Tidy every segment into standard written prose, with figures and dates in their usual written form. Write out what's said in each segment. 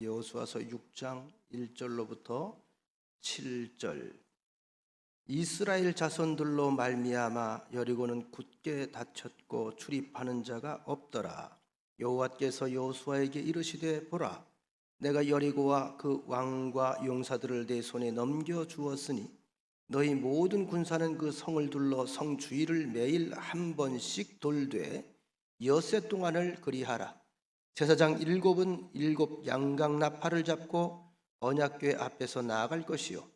여호수아서 6장 1절로부터 7절. 이스라엘 자손들로 말미암아 여리고는 굳게 닫혔고 출입하는 자가 없더라. 여호와께서 여호수아에게 이르시되 보라, 내가 여리고와 그 왕과 용사들을 내 손에 넘겨 주었으니 너희 모든 군사는 그 성을 둘러 성 주위를 매일 한 번씩 돌되 엿새 동안을 그리하라. 제사장 7은 7 양각 나팔을 잡고 언약궤 앞에서 나아갈 것이요,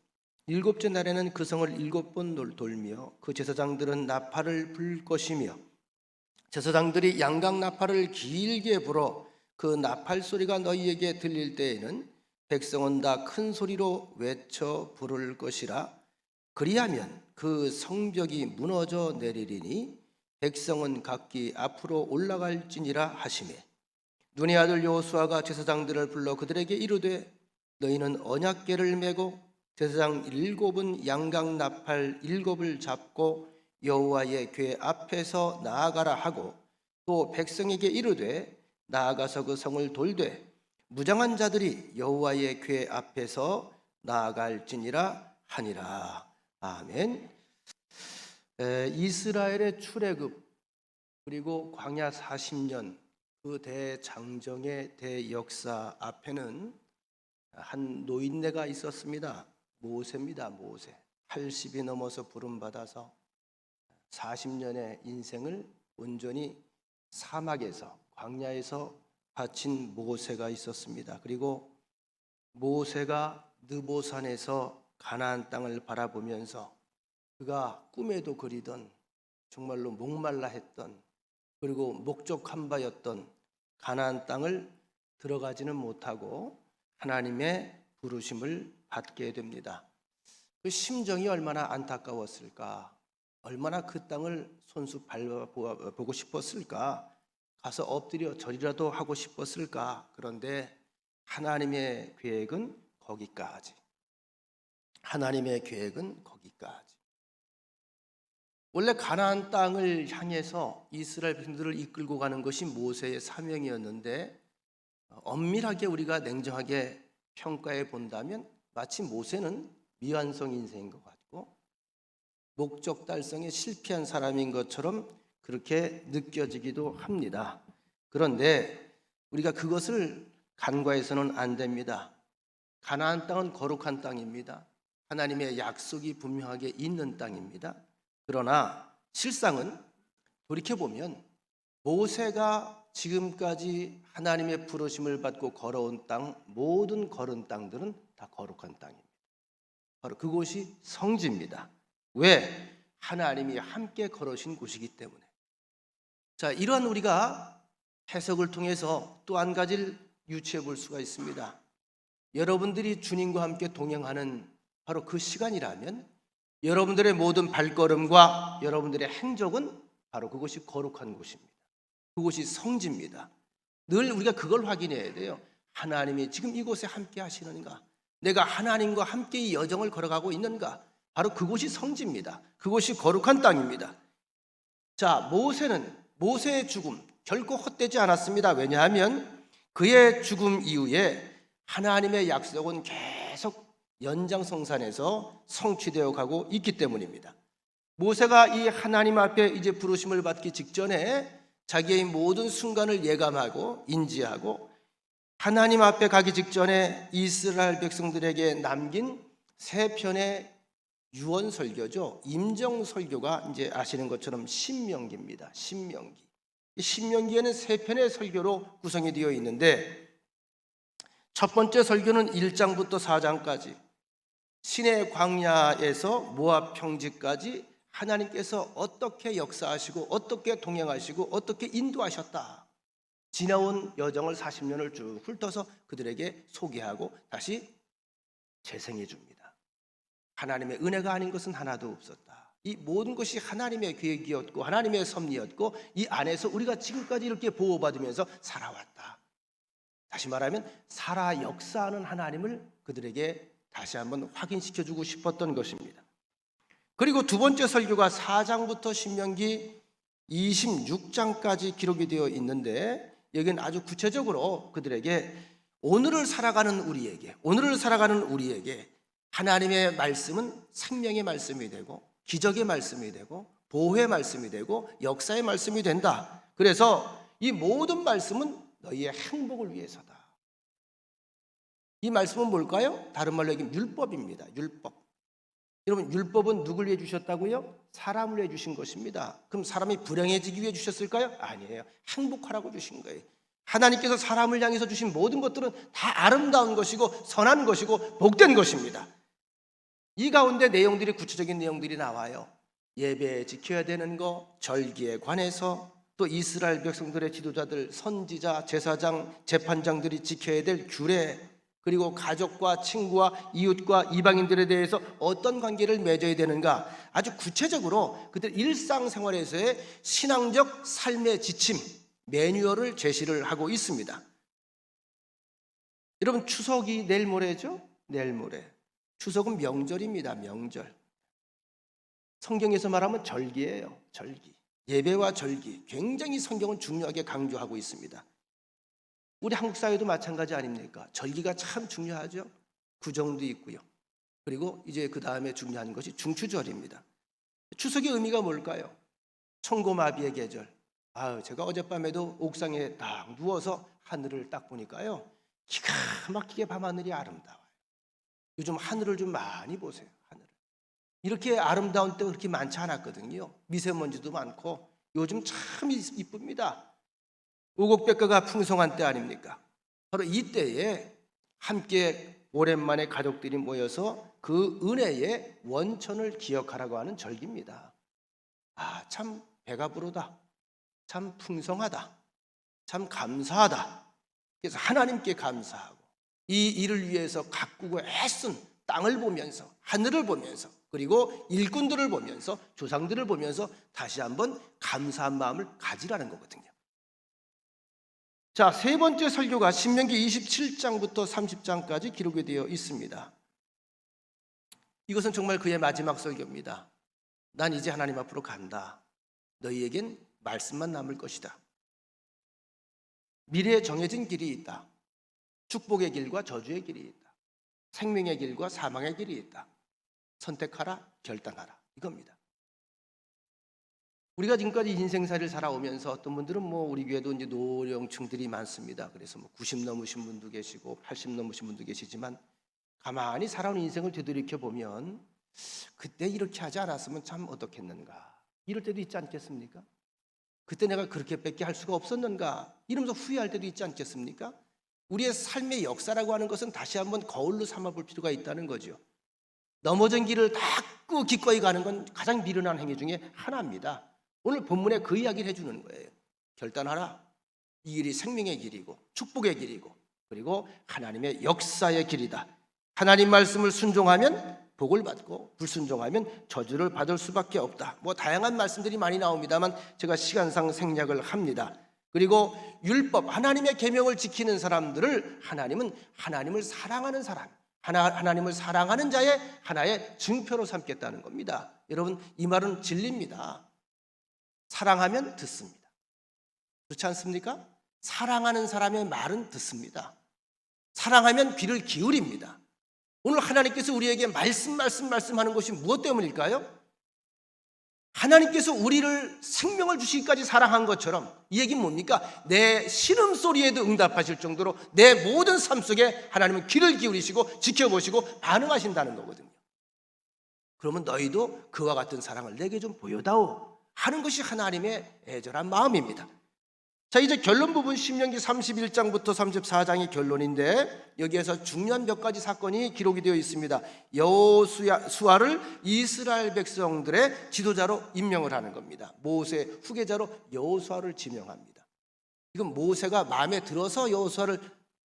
7째 날에는 그 성을 7번 돌며 그 제사장들은 나팔을 불 것이며, 제사장들이 양각 나팔을 길게 불어 그 나팔 소리가 너희에게 들릴 때에는 백성은 다 큰 소리로 외쳐 부를 것이라. 그리하면 그 성벽이 무너져 내리리니 백성은 각기 앞으로 올라갈지니라 하시매, 눈의 아들 여호수아가 제사장들을 불러 그들에게 이르되 너희는 언약궤를 메고 제사장 7은 양각 나팔 7을 잡고 여호와의 궤 앞에서 나아가라 하고, 또 백성에게 이르되 나아가서 그 성을 돌되 무장한 자들이 여호와의 궤 앞에서 나아갈지니라 하니라. 아멘. 이스라엘의 출애굽 그리고 광야 40년 그 대장정의 대역사 앞에는 한 노인네가 있었습니다. 모세입니다. 모세. 80이 넘어서 부름받아서 40년의 인생을 온전히 사막에서, 광야에서 바친 모세가 있었습니다. 그리고 모세가 느보산에서 가나안 땅을 바라보면서 그가 꿈에도 그리던, 정말로 목말라 했던, 그리고 목적한 바였던 가나안 땅을 들어가지는 못하고 하나님의 부르심을 받게 됩니다. 그 심정이 얼마나 안타까웠을까, 얼마나 그 땅을 손수 밟아보고 싶었을까, 가서 엎드려 절이라도 하고 싶었을까. 그런데 하나님의 계획은 거기까지. 하나님의 계획은 거기까지. 원래 가나안 땅을 향해서 이스라엘 백성들을 이끌고 가는 것이 모세의 사명이었는데, 엄밀하게 우리가 냉정하게 평가해 본다면 마치 모세는 미완성 인생인 것 같고 목적 달성에 실패한 사람인 것처럼 그렇게 느껴지기도 합니다. 그런데 우리가 그것을 간과해서는 안 됩니다. 가나안 땅은 거룩한 땅입니다. 하나님의 약속이 분명하게 있는 땅입니다. 그러나 실상은 돌이켜보면 모세가 지금까지 하나님의 부르심을 받고 걸어온 땅, 모든 걸은 땅들은 다 거룩한 땅입니다. 바로 그곳이 성지입니다. 왜? 하나님이 함께 걸으신 곳이기 때문에. 자, 이러한 우리가 해석을 통해서 또 한 가지를 유추해 볼 수가 있습니다. 여러분들이 주님과 함께 동행하는 바로 그 시간이라면 여러분들의 모든 발걸음과 여러분들의 행적은 바로 그곳이 거룩한 곳입니다. 그곳이 성지입니다. 늘 우리가 그걸 확인해야 돼요. 하나님이 지금 이곳에 함께 하시는가? 내가 하나님과 함께 이 여정을 걸어가고 있는가? 바로 그곳이 성지입니다. 그곳이 거룩한 땅입니다. 자, 모세의 죽음 결코 헛되지 않았습니다. 왜냐하면 그의 죽음 이후에 하나님의 약속은 계속 연장성산에서 성취되어 가고 있기 때문입니다. 모세가 이 하나님 앞에 이제 부르심을 받기 직전에 자기의 모든 순간을 예감하고 인지하고 하나님 앞에 가기 직전에 이스라엘 백성들에게 남긴 세 편의 유언 설교죠. 임정 설교가 이제 아시는 것처럼 신명기입니다. 신명기. 이 신명기에는 세 편의 설교로 구성이 되어 있는데, 첫 번째 설교는 1장부터 4장까지 시내 광야에서 모압 평지까지 하나님께서 어떻게 역사하시고 어떻게 동행하시고 어떻게 인도하셨다, 지나온 여정을 40년을 쭉 훑어서 그들에게 소개하고 다시 재생해 줍니다. 하나님의 은혜가 아닌 것은 하나도 없었다. 이 모든 것이 하나님의 계획이었고 하나님의 섭리였고 이 안에서 우리가 지금까지 이렇게 보호받으면서 살아왔다. 다시 말하면 살아 역사하는 하나님을 그들에게 다시 한번 확인시켜주고 싶었던 것입니다. 그리고 두 번째 설교가 4장부터 신명기 26장까지 기록이 되어 있는데, 여기는 아주 구체적으로 그들에게 오늘을 살아가는 우리에게 하나님의 말씀은 생명의 말씀이 되고 기적의 말씀이 되고 보호의 말씀이 되고 역사의 말씀이 된다. 그래서 이 모든 말씀은 너희의 행복을 위해서다. 이 말씀은 뭘까요? 다른 말로 얘기하면 율법입니다. 율법. 여러분, 율법은 누굴 위해 주셨다고요? 사람을 위해 주신 것입니다. 그럼 사람이 불행해지기 위해 주셨을까요? 아니에요. 행복하라고 주신 거예요. 하나님께서 사람을 향해서 주신 모든 것들은 다 아름다운 것이고 선한 것이고 복된 것입니다. 이 가운데 내용들이, 구체적인 내용들이 나와요. 예배 지켜야 되는 거, 절기에 관해서, 또 이스라엘 백성들의 지도자들, 선지자, 제사장, 재판장들이 지켜야 될 규례, 그리고 가족과 친구와 이웃과 이방인들에 대해서 어떤 관계를 맺어야 되는가, 아주 구체적으로 그들 일상생활에서의 신앙적 삶의 지침, 매뉴얼을 제시를 하고 있습니다. 여러분, 추석이 내일 모레죠? 내일 모레. 추석은 명절입니다. 명절. 성경에서 말하면 절기예요. 절기. 예배와 절기. 굉장히 성경은 중요하게 강조하고 있습니다. 우리 한국 사회도 마찬가지 아닙니까? 절기가 참 중요하죠. 구정도 있고요. 그리고 이제 그 다음에 중요한 것이 중추절입니다. 추석의 의미가 뭘까요? 천고마비의 계절. 제가 어젯밤에도 옥상에 딱 누워서 하늘을 딱 보니까요, 기가 막히게 밤하늘이 아름다워요. 요즘 하늘을 좀 많이 보세요. 하늘을. 이렇게 아름다운 때가 그렇게 많지 않았거든요. 미세먼지도 많고 요즘 참 이쁩니다. 오곡백과가 풍성한 때 아닙니까? 바로 이때에 함께 오랜만에 가족들이 모여서 그 은혜의 원천을 기억하라고 하는 절기입니다. 참 배가 부르다. 참 풍성하다. 참 감사하다. 그래서 하나님께 감사하고 이 일을 위해서 가꾸고 애쓴 땅을 보면서, 하늘을 보면서, 그리고 일꾼들을 보면서, 조상들을 보면서 다시 한번 감사한 마음을 가지라는 거거든요. 자, 세 번째 설교가 신명기 27장부터 30장까지 기록이 되어 있습니다. 이것은 정말 그의 마지막 설교입니다. 난 이제 하나님 앞으로 간다. 너희에겐 말씀만 남을 것이다. 미래에 정해진 길이 있다. 축복의 길과 저주의 길이 있다. 생명의 길과 사망의 길이 있다. 선택하라, 결단하라. 이겁니다. 우리가 지금까지 인생살이를 살아오면서 어떤 분들은 우리 교회도 이제 노령층들이 많습니다. 그래서 90 넘으신 분도 계시고 80 넘으신 분도 계시지만 가만히 살아온 인생을 되돌이켜 보면 그때 이렇게 하지 않았으면 참 어떻겠는가, 이럴 때도 있지 않겠습니까? 그때 내가 그렇게밖에 할 수가 없었는가 이러면서 후회할 때도 있지 않겠습니까? 우리의 삶의 역사라고 하는 것은 다시 한번 거울로 삼아볼 필요가 있다는 거죠. 넘어진 길을 닦고 기꺼이 가는 건 가장 미련한 행위 중에 하나입니다. 오늘 본문에 그 이야기를 해주는 거예요. 결단하라. 이 길이 생명의 길이고 축복의 길이고 그리고 하나님의 역사의 길이다. 하나님 말씀을 순종하면 복을 받고 불순종하면 저주를 받을 수밖에 없다. 다양한 말씀들이 많이 나옵니다만 제가 시간상 생략을 합니다. 그리고 율법, 하나님의 계명을 지키는 사람들을 하나님은 하나님을 사랑하는 사람, 하나님을 사랑하는 자의 하나의 증표로 삼겠다는 겁니다. 여러분, 이 말은 진리입니다. 사랑하면 듣습니다. 그렇지 않습니까? 사랑하는 사람의 말은 듣습니다. 사랑하면 귀를 기울입니다. 오늘 하나님께서 우리에게 말씀하는 것이 무엇 때문일까요? 하나님께서 우리를 생명을 주시기까지 사랑한 것처럼, 이 얘기는 뭡니까? 내 신음소리에도 응답하실 정도로 내 모든 삶 속에 하나님은 귀를 기울이시고 지켜보시고 반응하신다는 거거든요. 그러면 너희도 그와 같은 사랑을 내게 좀 보여다오 하는 것이 하나님의 애절한 마음입니다. 자, 이제 결론 부분 신명기 31장부터 34장이 결론인데 여기에서 중요한 몇 가지 사건이 기록이 되어 있습니다. 여호수아를 이스라엘 백성들의 지도자로 임명을 하는 겁니다. 모세 후계자로 여호수아를 지명합니다. 이건 모세가 마음에 들어서 여호수아를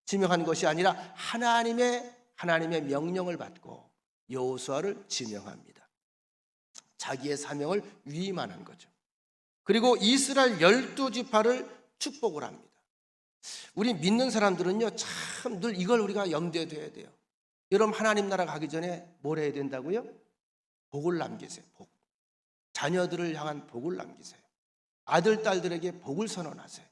지명한 것이 아니라 하나님의 명령을 받고 여호수아를 지명합니다. 자기의 사명을 위임하는 거죠. 그리고 이스라엘 12지파를 축복을 합니다. 우리 믿는 사람들은요, 참 늘 이걸 우리가 염두에 둬야 돼요. 여러분, 하나님 나라 가기 전에 뭘 해야 된다고요? 복을 남기세요. 복. 자녀들을 향한 복을 남기세요. 아들, 딸들에게 복을 선언하세요.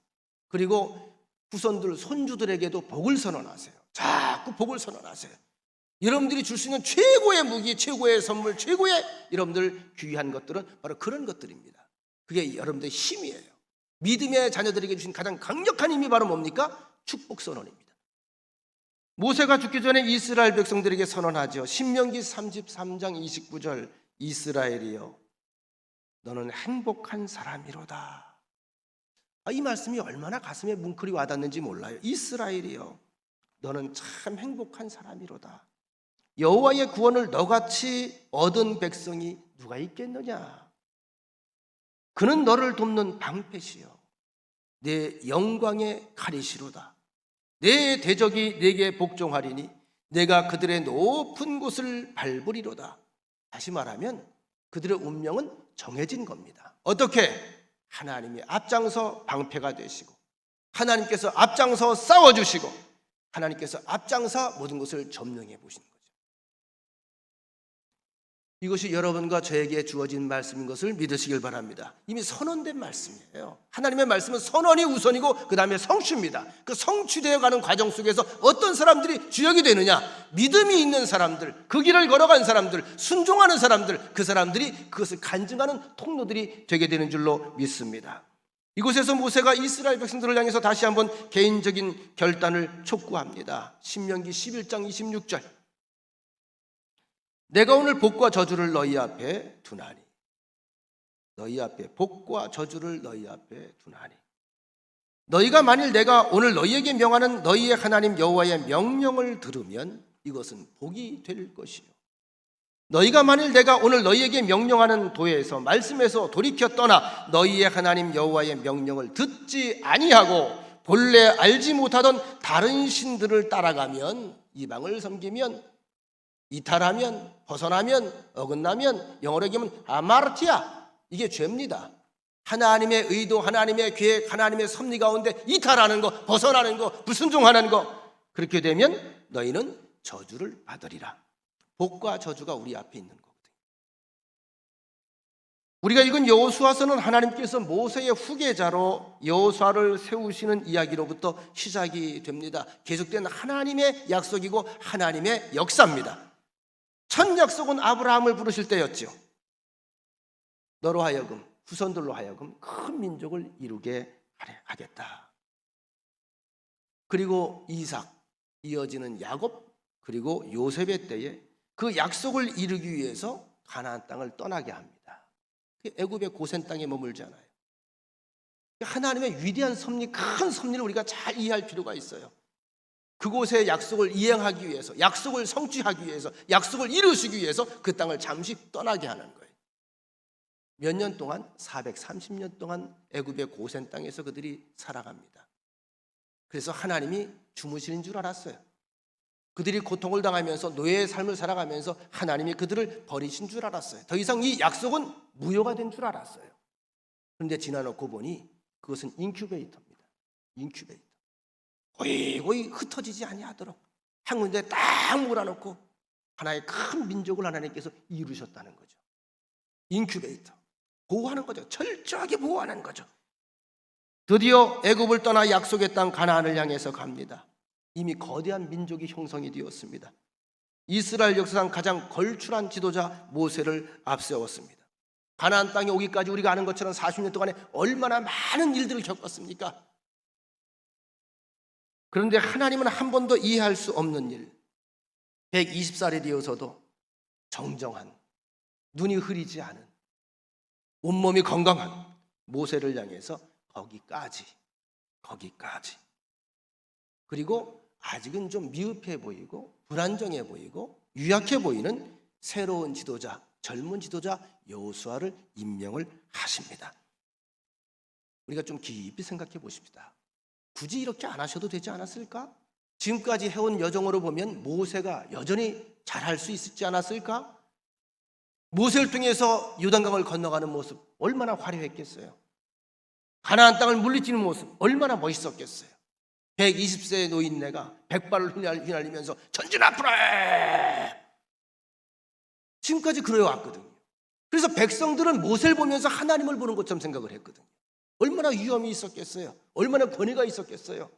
그리고 후손들, 손주들에게도 복을 선언하세요. 자꾸 복을 선언하세요. 여러분들이 줄 수 있는 최고의 무기, 최고의 선물, 최고의 여러분들 귀한 것들은 바로 그런 것들입니다. 그게 여러분들의 힘이에요. 믿음의 자녀들에게 주신 가장 강력한 힘이 바로 뭡니까? 축복 선언입니다. 모세가 죽기 전에 이스라엘 백성들에게 선언하죠. 신명기 33장 29절, 이스라엘이여 너는 행복한 사람이로다. 이 말씀이 얼마나 가슴에 뭉클이 와닿는지 몰라요. 이스라엘이여 너는 참 행복한 사람이로다. 여호와의 구원을 너같이 얻은 백성이 누가 있겠느냐. 그는 너를 돕는 방패시여 내 영광의 칼이시로다. 내 대적이 내게 복종하리니 내가 그들의 높은 곳을 밟으리로다. 다시 말하면 그들의 운명은 정해진 겁니다. 어떻게? 하나님이 앞장서 방패가 되시고 하나님께서 앞장서 싸워주시고 하나님께서 앞장서 모든 것을 점령해 보시는 거죠. 이것이 여러분과 저에게 주어진 말씀인 것을 믿으시길 바랍니다. 이미 선언된 말씀이에요. 하나님의 말씀은 선언이 우선이고 그 다음에 성취입니다. 그 성취되어 가는 과정 속에서 어떤 사람들이 주역이 되느냐, 믿음이 있는 사람들, 그 길을 걸어간 사람들, 순종하는 사람들, 그 사람들이 그것을 간증하는 통로들이 되게 되는 줄로 믿습니다. 이곳에서 모세가 이스라엘 백성들을 향해서 다시 한번 개인적인 결단을 촉구합니다. 신명기 11장 26절, 내가 오늘 복과 저주를 너희 앞에 두나니, 너희 앞에 복과 저주를 너희 앞에 두나니, 너희가 만일 내가 오늘 너희에게 명하는 너희의 하나님 여호와의 명령을 들으면 이것은 복이 될 것이요, 너희가 만일 내가 오늘 너희에게 명령하는 도에서 말씀에서 돌이켜 떠나 너희의 하나님 여호와의 명령을 듣지 아니하고 본래 알지 못하던 다른 신들을 따라가면, 이방을 섬기면, 이탈하면, 벗어나면, 어긋나면, 영어로 얘기하면 아마르티아, 이게 죄입니다. 하나님의 의도, 하나님의 계획, 하나님의 섭리 가운데 이탈하는 거, 벗어나는 거, 불순종하는 거, 그렇게 되면 너희는 저주를 받으리라. 복과 저주가 우리 앞에 있는 거거든요. 우리가 읽은 여호수아서는 하나님께서 모세의 후계자로 여호수아를 세우시는 이야기로부터 시작이 됩니다. 계속된 하나님의 약속이고 하나님의 역사입니다. 첫 약속은 아브라함을 부르실 때였죠. 너로 하여금, 후손들로 하여금 큰 민족을 이루게 하겠다. 그리고 이삭, 이어지는 야곱, 그리고 요셉의 때에 그 약속을 이루기 위해서 가나안 땅을 떠나게 합니다. 애굽의 고센 땅에 머물잖아요. 하나님의 위대한 섭리, 큰 섭리를 우리가 잘 이해할 필요가 있어요. 그곳의 약속을 이행하기 위해서, 약속을 성취하기 위해서, 약속을 이루시기 위해서 그 땅을 잠시 떠나게 하는 거예요. 몇 년 동안? 430년 동안 애굽의 고센 땅에서 그들이 살아갑니다. 그래서 하나님이 주무시는 줄 알았어요. 그들이 고통을 당하면서 노예의 삶을 살아가면서 하나님이 그들을 버리신 줄 알았어요. 더 이상 이 약속은 무효가 된 줄 알았어요. 그런데 지나놓고 보니 그것은 인큐베이터입니다. 인큐베이터. 고이고이 흩어지지 아니하도록 한 군데 딱 몰아놓고 하나의 큰 민족을 하나님께서 이루셨다는 거죠. 인큐베이터. 보호하는 거죠. 철저하게 보호하는 거죠. 드디어 애굽을 떠나 약속의 땅 가나안을 향해서 갑니다. 이미 거대한 민족이 형성이 되었습니다. 이스라엘 역사상 가장 걸출한 지도자 모세를 앞세웠습니다. 가나안 땅에 오기까지 우리가 아는 것처럼 40년 동안에 얼마나 많은 일들을 겪었습니까? 그런데 하나님은 한 번도 이해할 수 없는 일, 120살이 되어서도 정정한, 눈이 흐리지 않은, 온몸이 건강한 모세를 향해서 거기까지, 그리고 아직은 좀 미흡해 보이고 불안정해 보이고 유약해 보이는 새로운 지도자, 젊은 지도자 여호수아를 임명을 하십니다. 우리가 좀 깊이 생각해 보십시다. 굳이 이렇게 안 하셔도 되지 않았을까? 지금까지 해온 여정으로 보면 모세가 여전히 잘할 수 있지 않았을까? 모세를 통해서 요단강을 건너가는 모습 얼마나 화려했겠어요. 가나안 땅을 물리치는 모습 얼마나 멋있었겠어요. 120세의 노인네가 백발을 휘날리면서 전진 앞으로 해! 지금까지 그래왔거든요. 그래서 백성들은 모세를 보면서 하나님을 보는 것처럼 생각을 했거든요. 얼마나 위험이 있었겠어요. 얼마나 권위가 있었겠어요.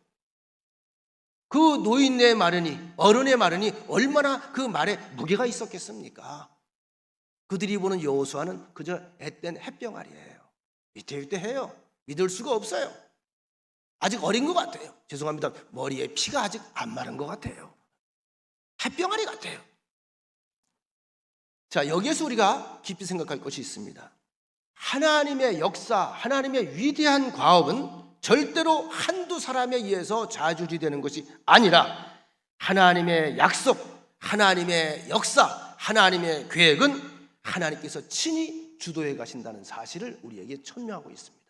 그 노인네 마련이, 어른의 마련이 얼마나 그 말에 무게가 있었겠습니까? 그들이 보는 여호수아는 그저 앳된 햇병아리예요. 위태위태해요. 믿을 수가 없어요. 아직 어린 것 같아요. 죄송합니다. 머리에 피가 아직 안 마른 것 같아요. 햇병아리 같아요. 자, 여기에서 우리가 깊이 생각할 것이 있습니다. 하나님의 역사, 하나님의 위대한 과업은 절대로 한두 사람에 의해서 좌지우지되는 것이 아니라 하나님의 약속, 하나님의 역사, 하나님의 계획은 하나님께서 친히 주도해 가신다는 사실을 우리에게 천명하고 있습니다.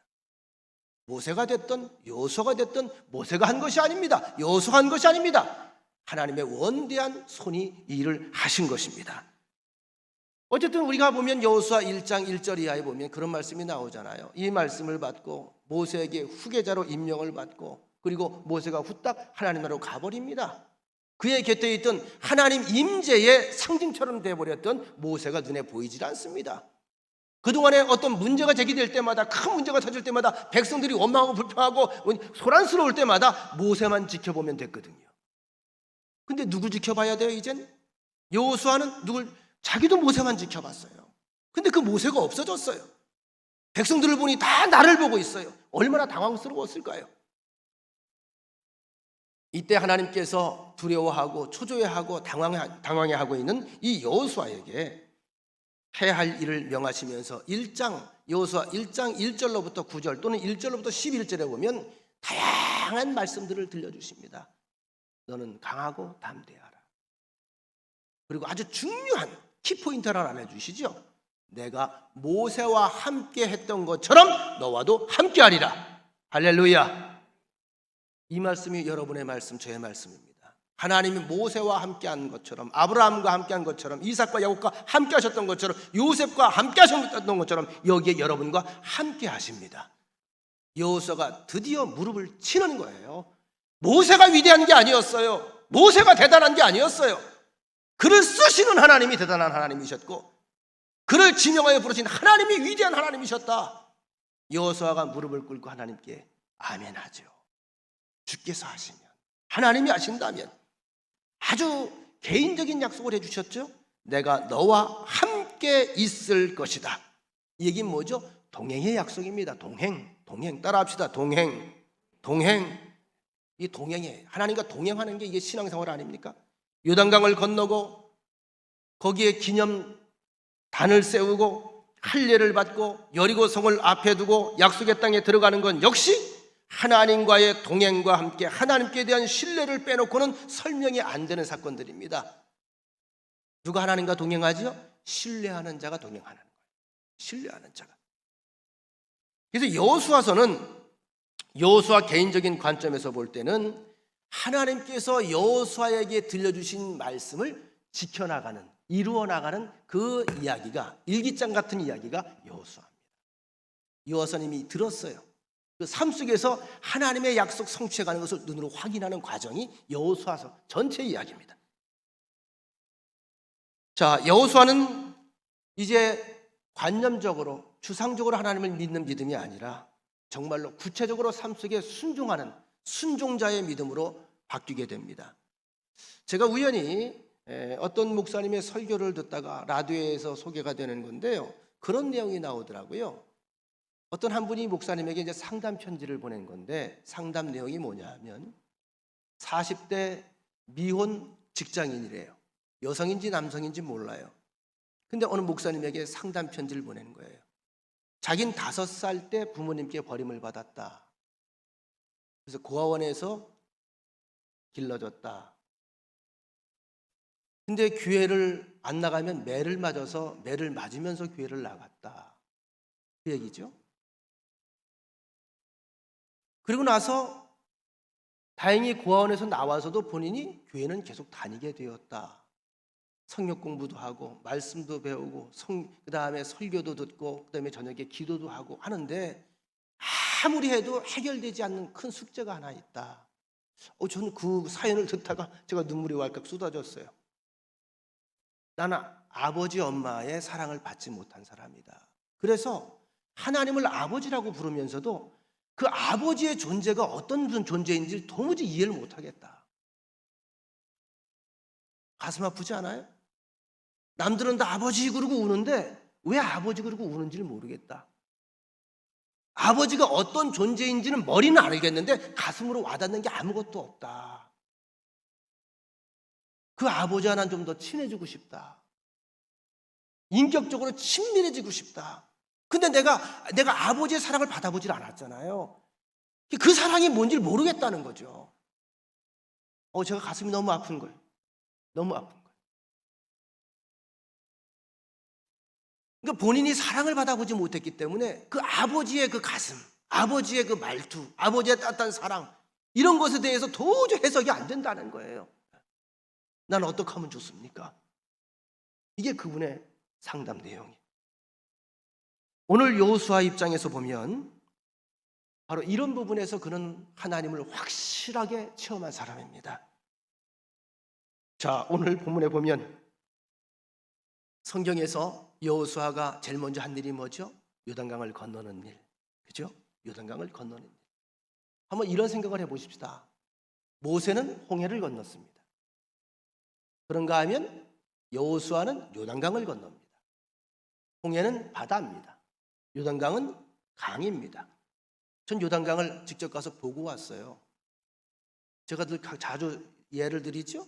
모세가 됐든 여호수아가 됐든 모세가 한 것이 아닙니다. 여호수아가 한 것이 아닙니다. 하나님의 원대한 손이 이 일을 하신 것입니다. 어쨌든 우리가 보면 여호수아 1장 1절 이하에 보면 그런 말씀이 나오잖아요. 이 말씀을 받고 모세에게 후계자로 임명을 받고 그리고 모세가 후딱 하나님 나라로 가버립니다. 그의 곁에 있던 하나님 임재의 상징처럼 되어버렸던 모세가 눈에 보이질 않습니다. 그동안에 어떤 문제가 제기될 때마다, 큰 문제가 터질 때마다 백성들이 원망하고 불평하고 소란스러울 때마다 모세만 지켜보면 됐거든요. 근데 누구 지켜봐야 돼요 이젠? 여호수아는 자기도 모세만 지켜봤어요. 근데 그 모세가 없어졌어요. 백성들을 보니 다 나를 보고 있어요. 얼마나 당황스러웠을까요? 이때 하나님께서 두려워하고 초조해하고 당황해하고 있는 이 여호수아에게 해야 할 일을 명하시면서 여호수아 1장 1절로부터 9절 또는 1절로부터 11절에 보면 다양한 말씀들을 들려주십니다. 너는 강하고 담대하라. 그리고 아주 중요한 키포인트를 알려주시죠. 내가 모세와 함께 했던 것처럼 너와도 함께 하리라. 할렐루야. 이 말씀이 여러분의 말씀, 저의 말씀입니다. 하나님이 모세와 함께한 것처럼, 아브라함과 함께한 것처럼, 이삭과 야곱과 함께 하셨던 것처럼, 요셉과 함께 하셨던 것처럼 여기에 여러분과 함께 하십니다. 여호수아가 드디어 무릎을 치는 거예요. 모세가 위대한 게 아니었어요. 모세가 대단한 게 아니었어요. 그를 쓰시는 하나님이 대단한 하나님이셨고 그를 지명하여 부르신 하나님이 위대한 하나님이셨다. 여호수아가 무릎을 꿇고 하나님께 아멘하죠. 주께서 하시면, 하나님이 하신다면 아주 개인적인 약속을 해주셨죠. 내가 너와 함께 있을 것이다. 이 얘기는 뭐죠? 동행의 약속입니다. 동행 따라합시다. 동행. 이 동행에 하나님과 동행하는 게 이게 신앙생활 아닙니까? 요단강을 건너고 거기에 기념단을 세우고 할례를 받고 여리고성을 앞에 두고 약속의 땅에 들어가는 건 역시 하나님과의 동행과 함께 하나님께 대한 신뢰를 빼놓고는 설명이 안 되는 사건들입니다. 누가 하나님과 동행하죠? 신뢰하는 자가 동행하는 거예요. 신뢰하는 자가. 그래서 여호수아 개인적인 관점에서 볼 때는 하나님께서 여호수아에게 들려주신 말씀을 지켜나가는, 이루어나가는 그 이야기가, 일기장 같은 이야기가 여호수아입니다. 여호수아님이 들었어요. 그 삶 속에서 하나님의 약속 성취해가는 것을 눈으로 확인하는 과정이 여호수아서 전체 이야기입니다. 자, 여호수아는 이제 관념적으로, 추상적으로 하나님을 믿는 믿음이 아니라 정말로 구체적으로 삶 속에 순종하는 순종자의 믿음으로 바뀌게 됩니다. 제가 우연히 어떤 목사님의 설교를 듣다가 라디오에서 소개가 되는 건데요. 그런 내용이 나오더라고요. 어떤 한 분이 목사님에게 이제 상담 편지를 보낸 건데 상담 내용이 뭐냐면 40대 미혼 직장인이래요. 여성인지 남성인지 몰라요. 근데 어느 목사님에게 상담 편지를 보낸 거예요. 자긴 5살 때 부모님께 버림을 받았다. 그래서 고아원에서 길러졌다. 근데 교회를 안 나가면 매를 맞아서 매를 맞으면서 교회를 나갔다. 그 얘기죠. 그리고 나서 다행히 고아원에서 나와서도 본인이 교회는 계속 다니게 되었다. 성역 공부도 하고 말씀도 배우고 그 다음에 설교도 듣고 그 다음에 저녁에 기도도 하고 하는데 아무리 해도 해결되지 않는 큰 숙제가 하나 있다. 저는 그 사연을 듣다가 제가 눈물이 왈칵 쏟아졌어요. 나는 아버지 엄마의 사랑을 받지 못한 사람이다. 그래서 하나님을 아버지라고 부르면서도 그 아버지의 존재가 어떤 존재인지 도무지 이해를 못하겠다. 가슴 아프지 않아요? 남들은 다 아버지 그러고 우는데 왜 아버지 그러고 우는지를 모르겠다. 아버지가 어떤 존재인지는 머리는 알겠는데 가슴으로 와닿는 게 아무것도 없다. 그 아버지 하나는 좀 더 친해지고 싶다. 인격적으로 친밀해지고 싶다. 근데 내가 아버지의 사랑을 받아보질 않았잖아요. 그 사랑이 뭔지 모르겠다는 거죠. 제가 가슴이 너무 아픈 거예요. 너무 아픈 거예요. 그러니까 본인이 사랑을 받아보지 못했기 때문에 그 아버지의 그 가슴, 아버지의 그 말투, 아버지의 따뜻한 사랑, 이런 것에 대해서 도저히 해석이 안 된다는 거예요. 나는 어떻게 하면 좋습니까? 이게 그분의 상담 내용이에요. 오늘 여호수아 입장에서 보면 바로 이런 부분에서 그는 하나님을 확실하게 체험한 사람입니다. 자, 오늘 본문에 보면 성경에서 여호수아가 제일 먼저 한 일이 뭐죠? 요단강을 건너는 일. 그죠? 요단강을 건너는 일. 한번 이런 생각을 해보십시다. 모세는 홍해를 건넜습니다. 그런가 하면 여호수아는 요단강을 건넙니다. 홍해는 바다입니다. 요단강은 강입니다. 전 요단강을 직접 가서 보고 왔어요. 제가 자주 예를 드리죠.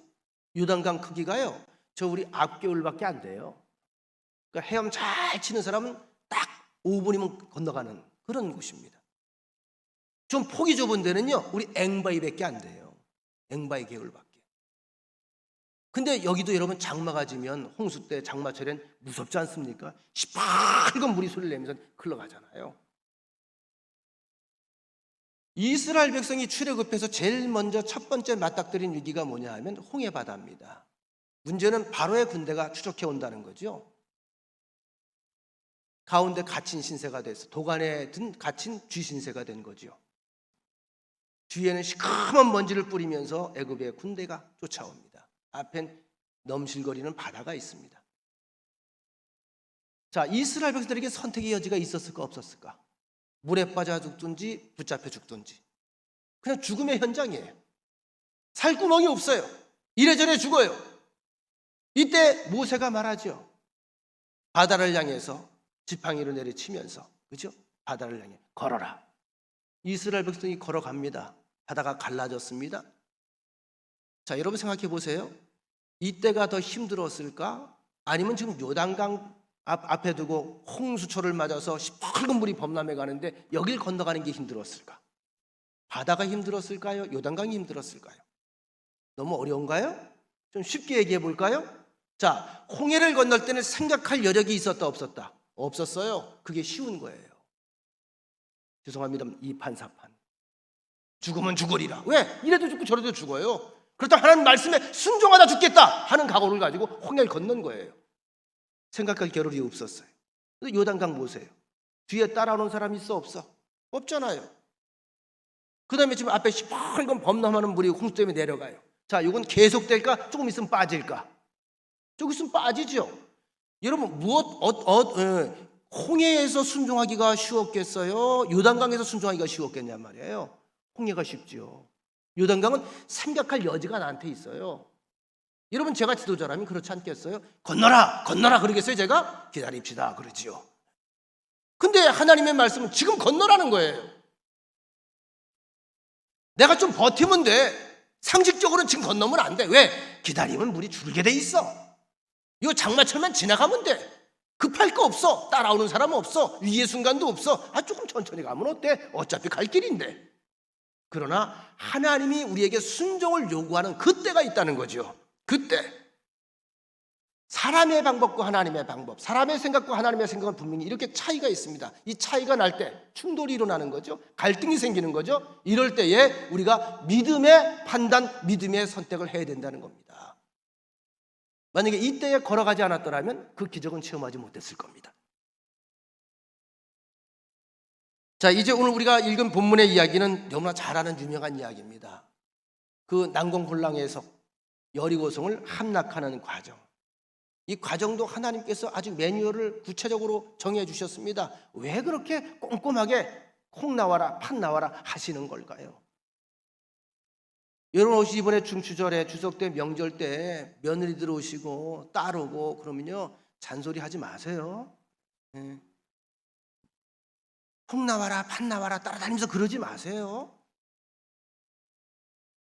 요단강 크기가요, 저 우리 앞개울밖에 안 돼요. 그러니까 헤엄 잘 치는 사람은 딱 5분이면 건너가는 그런 곳입니다. 좀 폭이 좁은 데는요, 우리 앵바이밖에 안 돼요. 앵바이 개울밖에. 근데 여기도 여러분 장마가 지면 홍수 때 장마철엔 무섭지 않습니까? 시뻘건 물이 소리를 내면서 흘러가잖아요. 이스라엘 백성이 출애굽해서 제일 먼저 첫 번째 맞닥뜨린 위기가 뭐냐 하면 홍해 바다입니다. 문제는 바로의 군대가 추적해 온다는 거죠. 가운데 갇힌 신세가 돼서 도간에 든 갇힌 쥐신세가 된 거죠. 뒤에는 시커먼 먼지를 뿌리면서 애굽의 군대가 쫓아옵니다. 앞엔 넘실거리는 바다가 있습니다. 자, 이스라엘 백성들에게 선택의 여지가 있었을까 없었을까? 물에 빠져 죽든지 붙잡혀 죽든지. 그냥 죽음의 현장이에요. 살 구멍이 없어요. 이래저래 죽어요. 이때 모세가 말하죠. 바다를 향해서 지팡이로 내리치면서, 그죠? 바다를 향해 걸어라. 이스라엘 백성이 걸어갑니다. 바다가 갈라졌습니다. 자, 여러분 생각해 보세요. 이때가 더 힘들었을까? 아니면 지금 요단강 앞에 두고 홍수초를 맞아서 시뻘건 물이 범람해 가는데 여길 건너가는 게 힘들었을까? 바다가 힘들었을까요? 요단강이 힘들었을까요? 너무 어려운가요? 좀 쉽게 얘기해 볼까요? 자, 홍해를 건널 때는 생각할 여력이 있었다 없었다? 없었어요. 그게 쉬운 거예요. 죄송합니다. 이판사판. 죽으면 죽으리라. 왜? 이래도 죽고 저래도 죽어요. 그렇다면 하나님 말씀에 순종하다 죽겠다 하는 각오를 가지고 홍해를 건넌 거예요. 생각할 겨를이 없었어요. 근데 요단강 보세요. 뒤에 따라오는 사람이 있어 없어? 없잖아요. 그 다음에 지금 앞에 시뻘건 범람하는 물이 홍수 때문에 내려가요. 자, 이건 계속될까? 조금 있으면 빠질까? 조금 있으면 빠지죠. 여러분 홍해에서 순종하기가 쉬웠겠어요? 요단강에서 순종하기가 쉬웠겠냔 말이에요. 홍해가 쉽죠. 요단강은 생각할 여지가 나한테 있어요. 여러분 제가 지도자라면 그렇지 않겠어요? 건너라 건너라 그러겠어요? 제가? 기다립시다 그러지요. 근데 하나님의 말씀은 지금 건너라는 거예요. 내가 좀 버티면 돼. 상식적으로는 지금 건너면 안 돼. 왜? 기다리면 물이 줄게 돼 있어. 이거 장마철만 지나가면 돼. 급할 거 없어. 따라오는 사람 없어. 위기의 순간도 없어. 조금 천천히 가면 어때? 어차피 갈 길인데. 그러나 하나님이 우리에게 순종을 요구하는 그때가 있다는 거죠. 그때 사람의 방법과 하나님의 방법, 사람의 생각과 하나님의 생각은 분명히 이렇게 차이가 있습니다. 이 차이가 날 때 충돌이 일어나는 거죠. 갈등이 생기는 거죠. 이럴 때에 우리가 믿음의 판단, 믿음의 선택을 해야 된다는 겁니다. 만약에 이때에 걸어가지 않았더라면 그 기적은 체험하지 못했을 겁니다. 자, 이제 오늘 우리가 읽은 본문의 이야기는 너무나 잘 아는 유명한 이야기입니다. 그 난공불락에서 여리고성을 함락하는 과정. 이 과정도 하나님께서 아주 매뉴얼을 구체적으로 정해 주셨습니다. 왜 그렇게 꼼꼼하게 콩 나와라 팥 나와라 하시는 걸까요? 여러분 혹시 이번에 중추절에 추석 때 명절 때 며느리들 오시고 딸 오고 그러면요 잔소리 하지 마세요. 예. 콩 나와라 팥 나와라 따라다니면서 그러지 마세요.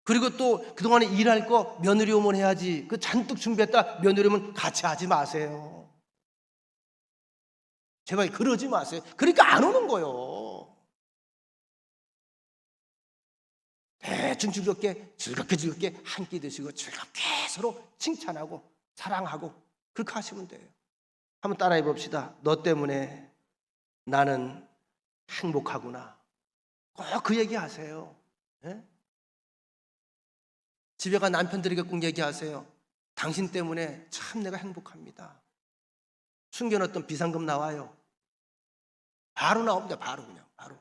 그리고 또 그동안에 일할 거 며느리 오면 해야지 그 잔뜩 준비했다 며느리 오면 같이 하지 마세요. 제발 그러지 마세요. 그러니까 안 오는 거예요. 대충 즐겁게 한 끼 드시고 즐겁게 서로 칭찬하고 사랑하고 그렇게 하시면 돼요. 한번 따라해 봅시다. 너 때문에 나는 행복하구나. 꼭 그 얘기 하세요. 예? 집에 가 남편들에게 꼭 얘기하세요. 당신 때문에 참 내가 행복합니다. 숨겨놨던 비상금 나와요. 바로 나옵니다. 바로 그냥 바로.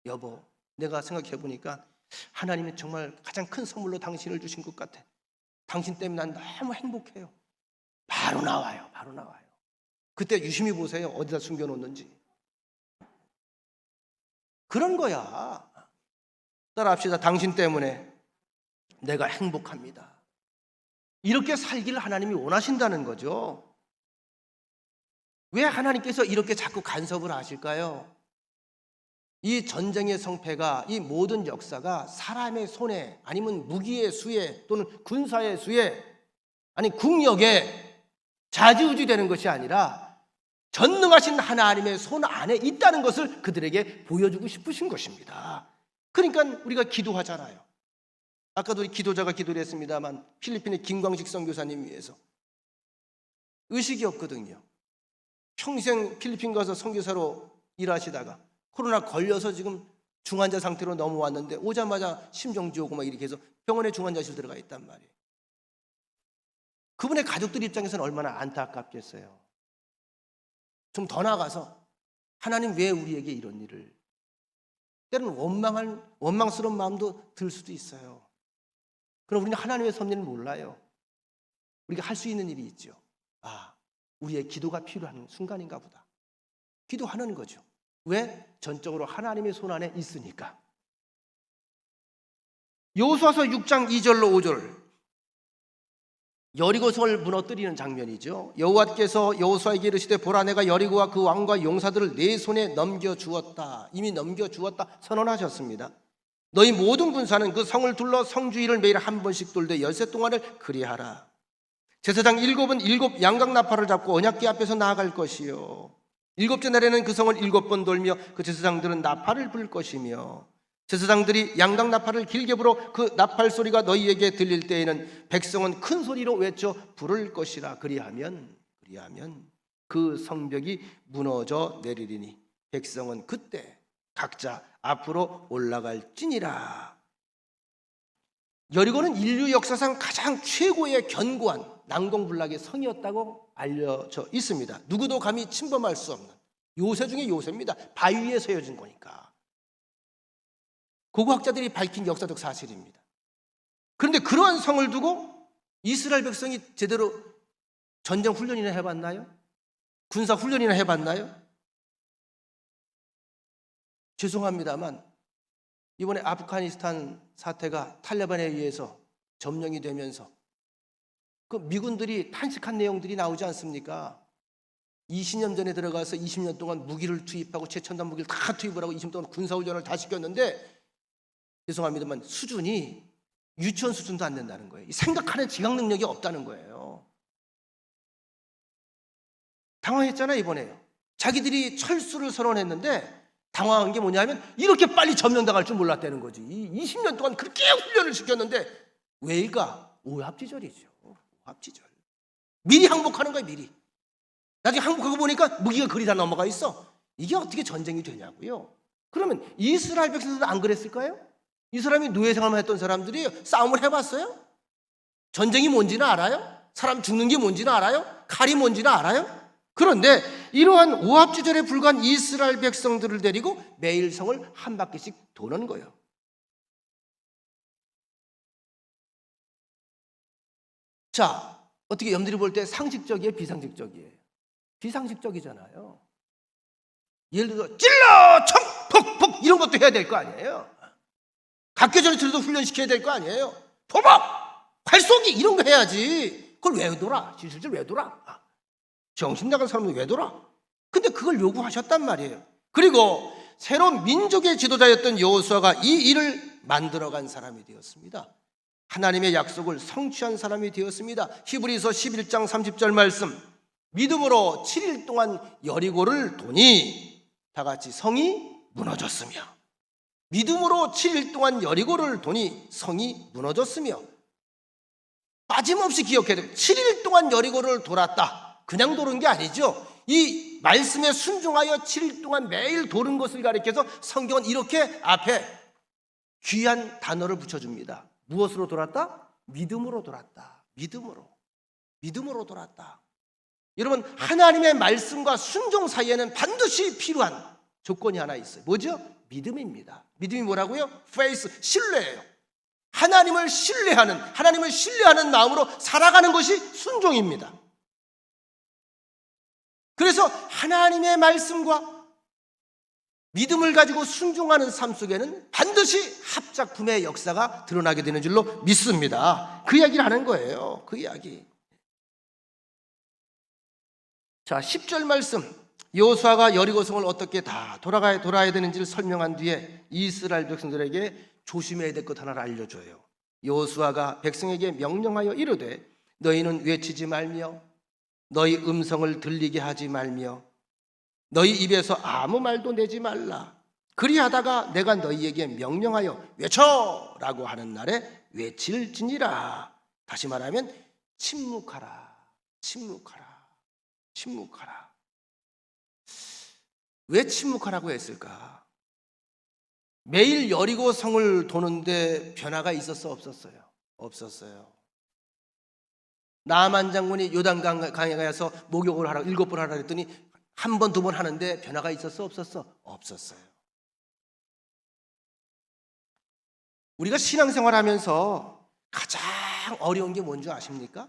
여보, 내가 생각해 보니까 하나님이 정말 가장 큰 선물로 당신을 주신 것 같아. 당신 때문에 난 너무 행복해요. 바로 나와요. 바로 나와요. 그때 유심히 보세요. 어디다 숨겨놓는지. 그런 거야. 따라합시다. 당신 때문에 내가 행복합니다. 이렇게 살기를 하나님이 원하신다는 거죠. 왜 하나님께서 이렇게 자꾸 간섭을 하실까요? 이 전쟁의 성패가, 이 모든 역사가 사람의 손에 아니면 무기의 수에 또는 군사의 수에 아니 국력에 좌지우지되는 것이 아니라 전능하신 하나님의 손 안에 있다는 것을 그들에게 보여주고 싶으신 것입니다. 그러니까 우리가 기도하잖아요. 아까도 우리 기도자가 기도를 했습니다만 필리핀의 김광식 선교사님 위해서 의식이 없거든요. 평생 필리핀 가서 선교사로 일하시다가 코로나 걸려서 지금 중환자 상태로 넘어왔는데 오자마자 심정지 오고 막 이렇게 해서 병원에 중환자실 들어가 있단 말이에요. 그분의 가족들 입장에서는 얼마나 안타깝겠어요. 좀 더 나아가서 하나님 왜 우리에게 이런 일을, 때로는 원망스러운 마음도 들 수도 있어요. 그럼 우리는 하나님의 섭리를 몰라요. 우리가 할 수 있는 일이 있죠. 우리의 기도가 필요한 순간인가 보다. 기도하는 거죠. 왜? 전적으로 하나님의 손 안에 있으니까. 여호수아서 6장 2절로 5절 여리고성을 무너뜨리는 장면이죠. 여호와께서 여호수아에게 이르시되 보라 내가 여리고와 그 왕과 용사들을 내 손에 넘겨주었다. 이미 넘겨주었다 선언하셨습니다. 너희 모든 군사는 그 성을 둘러 성주위를 매일 한 번씩 돌되 열세 동안을 그리하라. 제사장 7은 7 양각나팔을 잡고 언약궤 앞에서 나아갈 것이요 일곱째 날에는 그 성을 7번 돌며 그 제사장들은 나팔을 불 것이며 제사장들이 양각나팔을 길게 불어 그 나팔 소리가 너희에게 들릴 때에는 백성은 큰 소리로 외쳐 부를 것이라. 그리하면 그 성벽이 무너져 내리리니 백성은 그때 각자 앞으로 올라갈지니라. 여리고는 인류 역사상 가장 최고의 견고한 난공불락의 성이었다고 알려져 있습니다. 누구도 감히 침범할 수 없는 요새 중에 요새입니다. 바위 위에 세워진 거니까. 고고학자들이 밝힌 역사적 사실입니다. 그런데 그러한 성을 두고 이스라엘 백성이 제대로 전쟁 훈련이나 해봤나요? 군사 훈련이나 해봤나요? 죄송합니다만 이번에 아프가니스탄 사태가 탈레반에 의해서 점령이 되면서 그 미군들이 탄식한 내용들이 나오지 않습니까? 20년 전에 들어가서 20년 동안 무기를 투입하고 최첨단 무기를 다 투입을 하고 20년 동안 군사훈련을 다 시켰는데 죄송합니다만 수준이 유치원 수준도 안 된다는 거예요. 생각하는 지각 능력이 없다는 거예요. 당황했잖아요. 이번에요. 자기들이 철수를 선언했는데 당황한 게 뭐냐면 이렇게 빨리 점령당할 줄 몰랐다는 거지. 20년 동안 그렇게 훈련을 시켰는데 왜일까? 오합지졸이죠. 오합지졸. 미리 항복하는 거예요. 미리. 나중에 항복하고 보니까 무기가 그리 다 넘어가 있어. 이게 어떻게 전쟁이 되냐고요. 그러면 이스라엘 백성들도 안 그랬을까요? 이 사람이 노예 생활만 했던 사람들이 싸움을 해봤어요? 전쟁이 뭔지는 알아요? 사람 죽는 게 뭔지는 알아요? 칼이 뭔지는 알아요? 그런데 이러한 오합지졸에 불과한 이스라엘 백성들을 데리고 매일 성을 한 바퀴씩 도는 거예요. 자, 어떻게 염들이 볼 때 상식적이에요? 비상식적이에요? 비상식적이잖아요. 예를 들어 찔러! 청! 폭! 폭! 이런 것도 해야 될 거 아니에요? 각계전투도 훈련시켜야 될 거 아니에요? 포박, 활쏘기 이런 거 해야지. 그걸 왜 돌아? 실실 왜 돌아? 정신 나간 사람은 왜 돌아? 근데 그걸 요구하셨단 말이에요. 그리고 새로운 민족의 지도자였던 여호수아가 이 일을 만들어간 사람이 되었습니다. 하나님의 약속을 성취한 사람이 되었습니다. 히브리서 11장 30절 말씀, 믿음으로 7일 동안 여리고를 도니 다 같이 성이 무너졌으며, 믿음으로 7일 동안 여리고를 도니 성이 무너졌으며. 빠짐없이 기억해야 돼요. 7일 동안 여리고를 돌았다. 그냥 도는 게 아니죠. 이 말씀에 순종하여 7일 동안 매일 도는 것을 가리켜서 성경은 이렇게 앞에 귀한 단어를 붙여줍니다. 무엇으로 돌았다? 믿음으로 돌았다. 믿음으로 돌았다. 여러분, 하나님의 말씀과 순종 사이에는 반드시 필요한 조건이 하나 있어요. 뭐죠? 믿음입니다. 믿음이 뭐라고요? faith, 신뢰예요. 하나님을 신뢰하는 마음으로 살아가는 것이 순종입니다. 그래서 하나님의 말씀과 믿음을 가지고 순종하는 삶 속에는 반드시 합작품의 역사가 드러나게 되는 줄로 믿습니다. 그 이야기를 하는 거예요. 그 이야기. 자, 10절 말씀. 여호수아가 여리고성을 어떻게 다 돌아야 되는지를 설명한 뒤에 이스라엘 백성들에게 조심해야 될 것 하나를 알려줘요. 여호수아가 백성에게 명령하여 이르되 너희는 외치지 말며 너희 음성을 들리게 하지 말며 너희 입에서 아무 말도 내지 말라. 그리하다가 내가 너희에게 명령하여 외쳐라고 하는 날에 외칠지니라. 다시 말하면 침묵하라. 왜 침묵하라고 했을까? 매일 여리고 성을 도는데 변화가 있었어, 없었어요? 없었어요. 나아만 장군이 요단강에 가서 목욕을 하라고 7번 하라 그랬더니 한 번, 2번 하는데 변화가 있었어, 없었어? 없었어요. 우리가 신앙생활하면서 가장 어려운 게 뭔지 아십니까?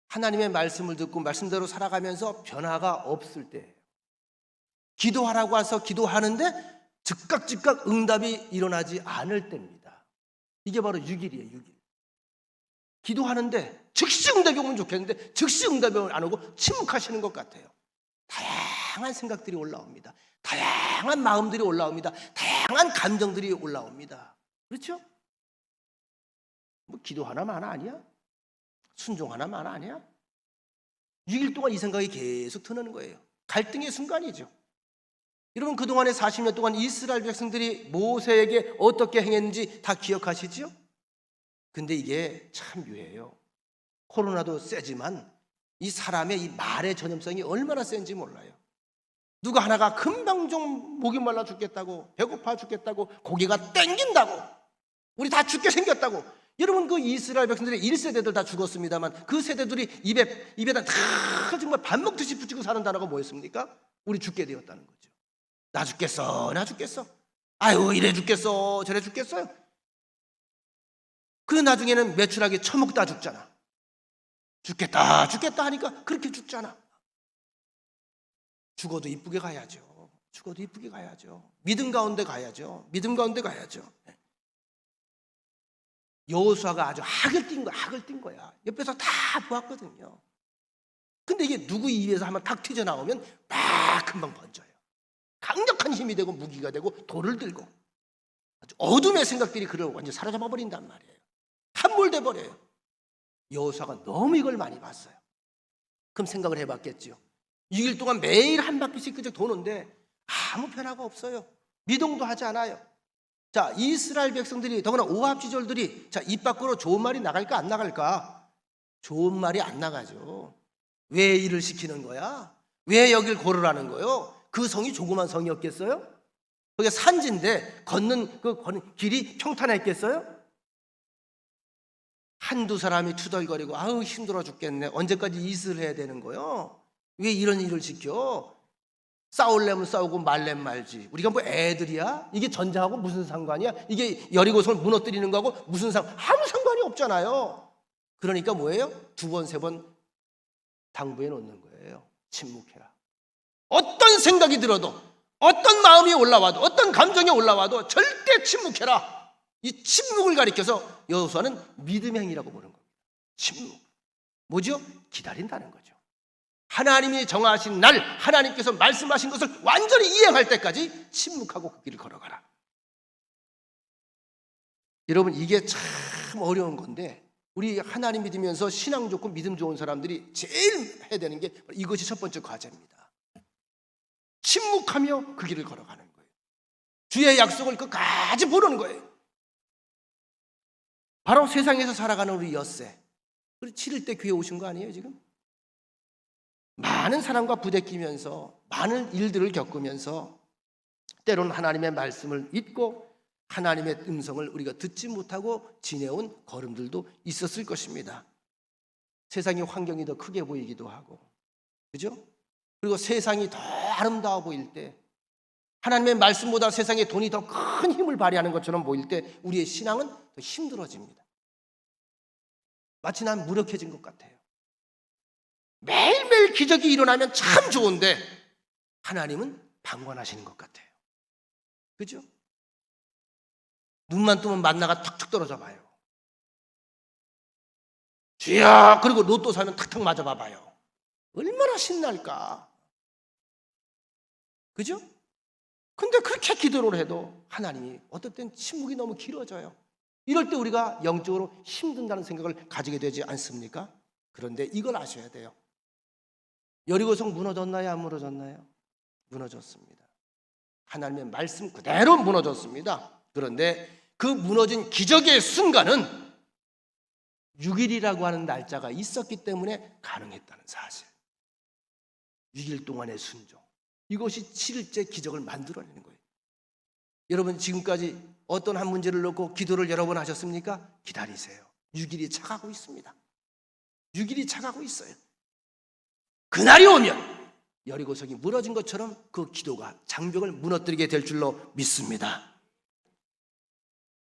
하나님의 말씀을 듣고 말씀대로 살아가면서 변화가 없을 때, 기도하라고 해서 기도하는데 즉각 응답이 일어나지 않을 때입니다. 이게 바로 6일이에요. 6일. 기도하는데 즉시 응답이 오면 좋겠는데 즉시 응답이 안 오고 침묵하시는 것 같아요. 다양한 생각들이 올라옵니다. 다양한 마음들이 올라옵니다. 다양한 감정들이 올라옵니다. 그렇죠? 뭐 기도 하나만 아니야? 순종 하나만 아니야? 6일 동안 이 생각이 계속 드는 거예요. 갈등의 순간이죠. 여러분, 그동안의 40년 동안 이스라엘 백성들이 모세에게 어떻게 행했는지 다 기억하시죠? 근데 이게 참 유해요. 코로나도 세지만 이 사람의 이 말의 전염성이 얼마나 센지 몰라요. 누가 하나가 금방 좀 목이 말라 죽겠다고, 배고파 죽겠다고, 고개가 땡긴다고, 우리 다 죽게 생겼다고. 여러분, 그 이스라엘 백성들의 1세대들 다 죽었습니다만 그 세대들이 입에다 다 정말 밥 먹듯이 붙이고 사는 단어가 뭐였습니까? 우리 죽게 되었다는 거죠. 나 죽겠어. 아유, 이래 죽겠어, 저래 죽겠어요. 그 나중에는 매출하게 처먹다 죽잖아. 죽겠다 하니까 그렇게 죽잖아. 죽어도 이쁘게 가야죠. 믿음 가운데 가야죠. 여호수아가 아주 학을 띈 거야. 옆에서 다 보았거든요. 근데 이게 누구 입에서 한번 탁 튀어나오면 막 금방 번져요. 강력한 힘이 되고 무기가 되고 돌을 들고 아주 어둠의 생각들이 그를 완전히 사로잡아 버린단 말이에요. 함몰돼 버려요. 여호수아가 너무 이걸 많이 봤어요. 그럼 생각을 해봤겠지요. 6일 동안 매일 한 바퀴씩 그저 도는데 아무 변화가 없어요. 미동도 하지 않아요. 자, 이스라엘 백성들이, 더구나 오합지졸들이 자, 입 밖으로 좋은 말이 나갈까 안 나갈까? 좋은 말이 안 나가죠. 왜 일을 시키는 거야? 왜 여길 고르라는 거요? 그 성이 조그만 성이었겠어요? 그게 산지인데 걷는 길이 평탄했겠어요? 한두 사람이 투덜거리고 아우 힘들어 죽겠네, 언제까지 이슬 해야 되는 거요? 왜 이런 일을 시켜? 싸우려면 싸우고 말려면 말지. 우리가 뭐 애들이야? 이게 전쟁하고 무슨 상관이야? 이게 여리고성을 무너뜨리는 거하고 무슨 아무 상관이 없잖아요. 그러니까 뭐예요? 2번, 3번 당부해 놓는 거예요. 침묵해라. 어떤 생각이 들어도, 어떤 마음이 올라와도, 어떤 감정이 올라와도 절대 침묵해라. 이 침묵을 가리켜서 여호수아는 믿음의 행위라고 보는 겁니다. 침묵. 뭐죠? 기다린다는 거죠. 하나님이 정하신 날, 하나님께서 말씀하신 것을 완전히 이행할 때까지 침묵하고 그 길을 걸어가라. 여러분, 이게 참 어려운 건데 우리 하나님 믿으면서 신앙 좋고 믿음 좋은 사람들이 제일 해야 되는 게 이것이 첫 번째 과제입니다. 침묵하며 그 길을 걸어가는 거예요. 주의 약속을 끝까지 보는 거예요. 바로 세상에서 살아가는 우리 엿새, 우리 7일 때 교회 오신 거 아니에요 지금? 많은 사람과 부대끼면서 많은 일들을 겪으면서 때로는 하나님의 말씀을 잊고 하나님의 음성을 우리가 듣지 못하고 지내온 걸음들도 있었을 것입니다. 세상의 환경이 더 크게 보이기도 하고, 그죠? 그리고 세상이 더 아름다워 보일 때, 하나님의 말씀보다 세상에 돈이 더 큰 힘을 발휘하는 것처럼 보일 때 우리의 신앙은 더 힘들어집니다. 마치 난 무력해진 것 같아요. 매일매일 기적이 일어나면 참 좋은데 하나님은 방관하시는 것 같아요. 그죠? 눈만 뜨면 만나가 탁탁 떨어져 봐요. 주야, 그리고 로또 사면 탁탁 맞아 봐봐요. 얼마나 신날까? 그죠? 근데 그렇게 기도를 해도 하나님이 어떨 땐 침묵이 너무 길어져요. 이럴 때 우리가 영적으로 힘든다는 생각을 가지게 되지 않습니까? 그런데 이걸 아셔야 돼요. 여리고성 무너졌나요? 안 무너졌나요? 무너졌습니다. 하나님의 말씀 그대로 무너졌습니다. 그런데 그 무너진 기적의 순간은 6일이라고 하는 날짜가 있었기 때문에 가능했다는 사실. 6일 동안의 순종. 이것이 7일째 기적을 만들어내는 거예요. 여러분, 지금까지 어떤 한 문제를 놓고 기도를 여러 번 하셨습니까? 기다리세요. 6일이 차가고 있습니다. 6일이 차가고 있어요. 그날이 오면 여리고성이 무너진 것처럼 그 기도가 장벽을 무너뜨리게 될 줄로 믿습니다.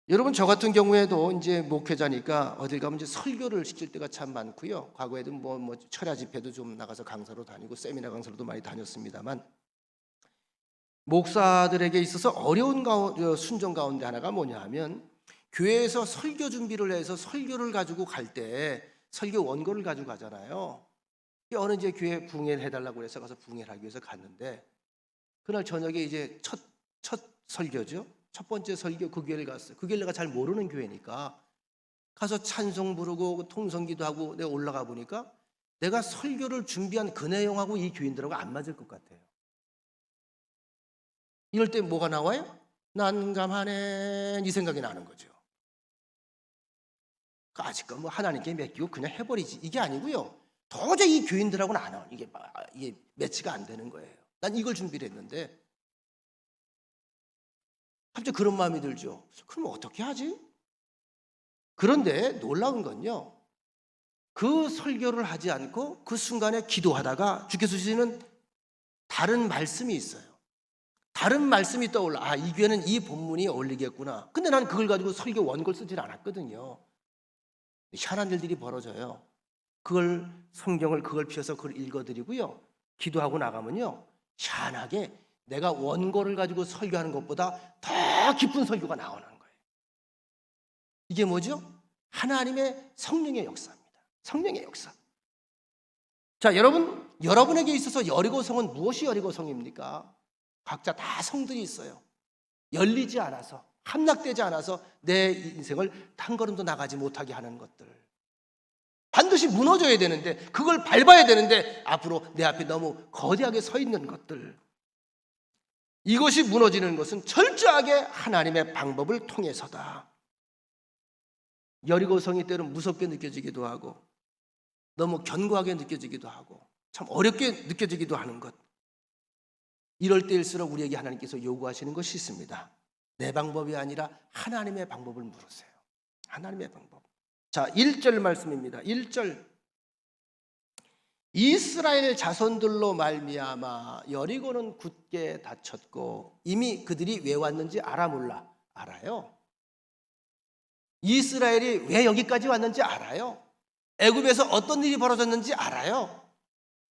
여러분, 저 같은 경우에도 이제 목회자니까 어딜 가면 이제 설교를 시킬 때가 참 많고요. 과거에도 뭐 철야 집회도 좀 나가서 강사로 다니고 세미나 강사로도 많이 다녔습니다만, 목사들에게 있어서 어려운 순종 가운데 하나가 뭐냐 하면, 교회에서 설교 준비를 해서 설교를 가지고 갈 때 설교 원고를 가지고 가잖아요. 어느 이제 교회 부흥회를 해달라고 해서 가서 부흥회를 하기 위해서 갔는데, 그날 저녁에 이제 첫 설교죠. 첫 번째 설교 그 교회를 갔어요. 그 교회를 내가 잘 모르는 교회니까 가서 찬송 부르고 통성기도 하고 내가 올라가 보니까 내가 설교를 준비한 그 내용하고 이 교인들하고 안 맞을 것 같아요. 이럴 때 뭐가 나와요? 난감하네, 이 생각이 나는 거죠. 아직까지 뭐 하나님께 맡기고 그냥 해버리지, 이게 아니고요. 도저히 이 교인들하고는 안 와. 이게 매치가 안 되는 거예요. 난 이걸 준비를 했는데 갑자기 그런 마음이 들죠. 그럼 어떻게 하지? 그런데 놀라운 건요, 그 설교를 하지 않고 그 순간에 기도하다가 주께서 주시는 다른 말씀이 있어요. 다른 말씀이 떠올라. 이 교회는 이 본문이 어울리겠구나. 근데 난 그걸 가지고 설교 원고를 쓰질 않았거든요. 희한한 일들이 벌어져요. 그걸 성경을 그걸 펴서 그걸 읽어드리고요, 기도하고 나가면요, 희한하게 내가 원고를 가지고 설교하는 것보다 더 깊은 설교가 나오는 거예요. 이게 뭐죠? 하나님의 성령의 역사입니다. 성령의 역사. 자, 여러분에게 있어서 여리고성은 무엇이 여리고성입니까? 각자 다 성들이 있어요. 열리지 않아서, 함락되지 않아서 내 인생을 한 걸음도 나가지 못하게 하는 것들, 반드시 무너져야 되는데, 그걸 밟아야 되는데 앞으로 내 앞에 너무 거대하게 서 있는 것들, 이것이 무너지는 것은 철저하게 하나님의 방법을 통해서다. 여리고성이 때로는 무섭게 느껴지기도 하고 너무 견고하게 느껴지기도 하고 참 어렵게 느껴지기도 하는 것, 이럴 때일수록 우리에게 하나님께서 요구하시는 것이 있습니다. 내 방법이 아니라 하나님의 방법을 물으세요. 하나님의 방법. 자, 1절 말씀입니다. 1절. 이스라엘 자손들로 말미암아 여리고는 굳게 닫혔고. 이미 그들이 왜 왔는지 알아 몰라? 알아요. 이스라엘이 왜 여기까지 왔는지 알아요. 애굽에서 어떤 일이 벌어졌는지 알아요.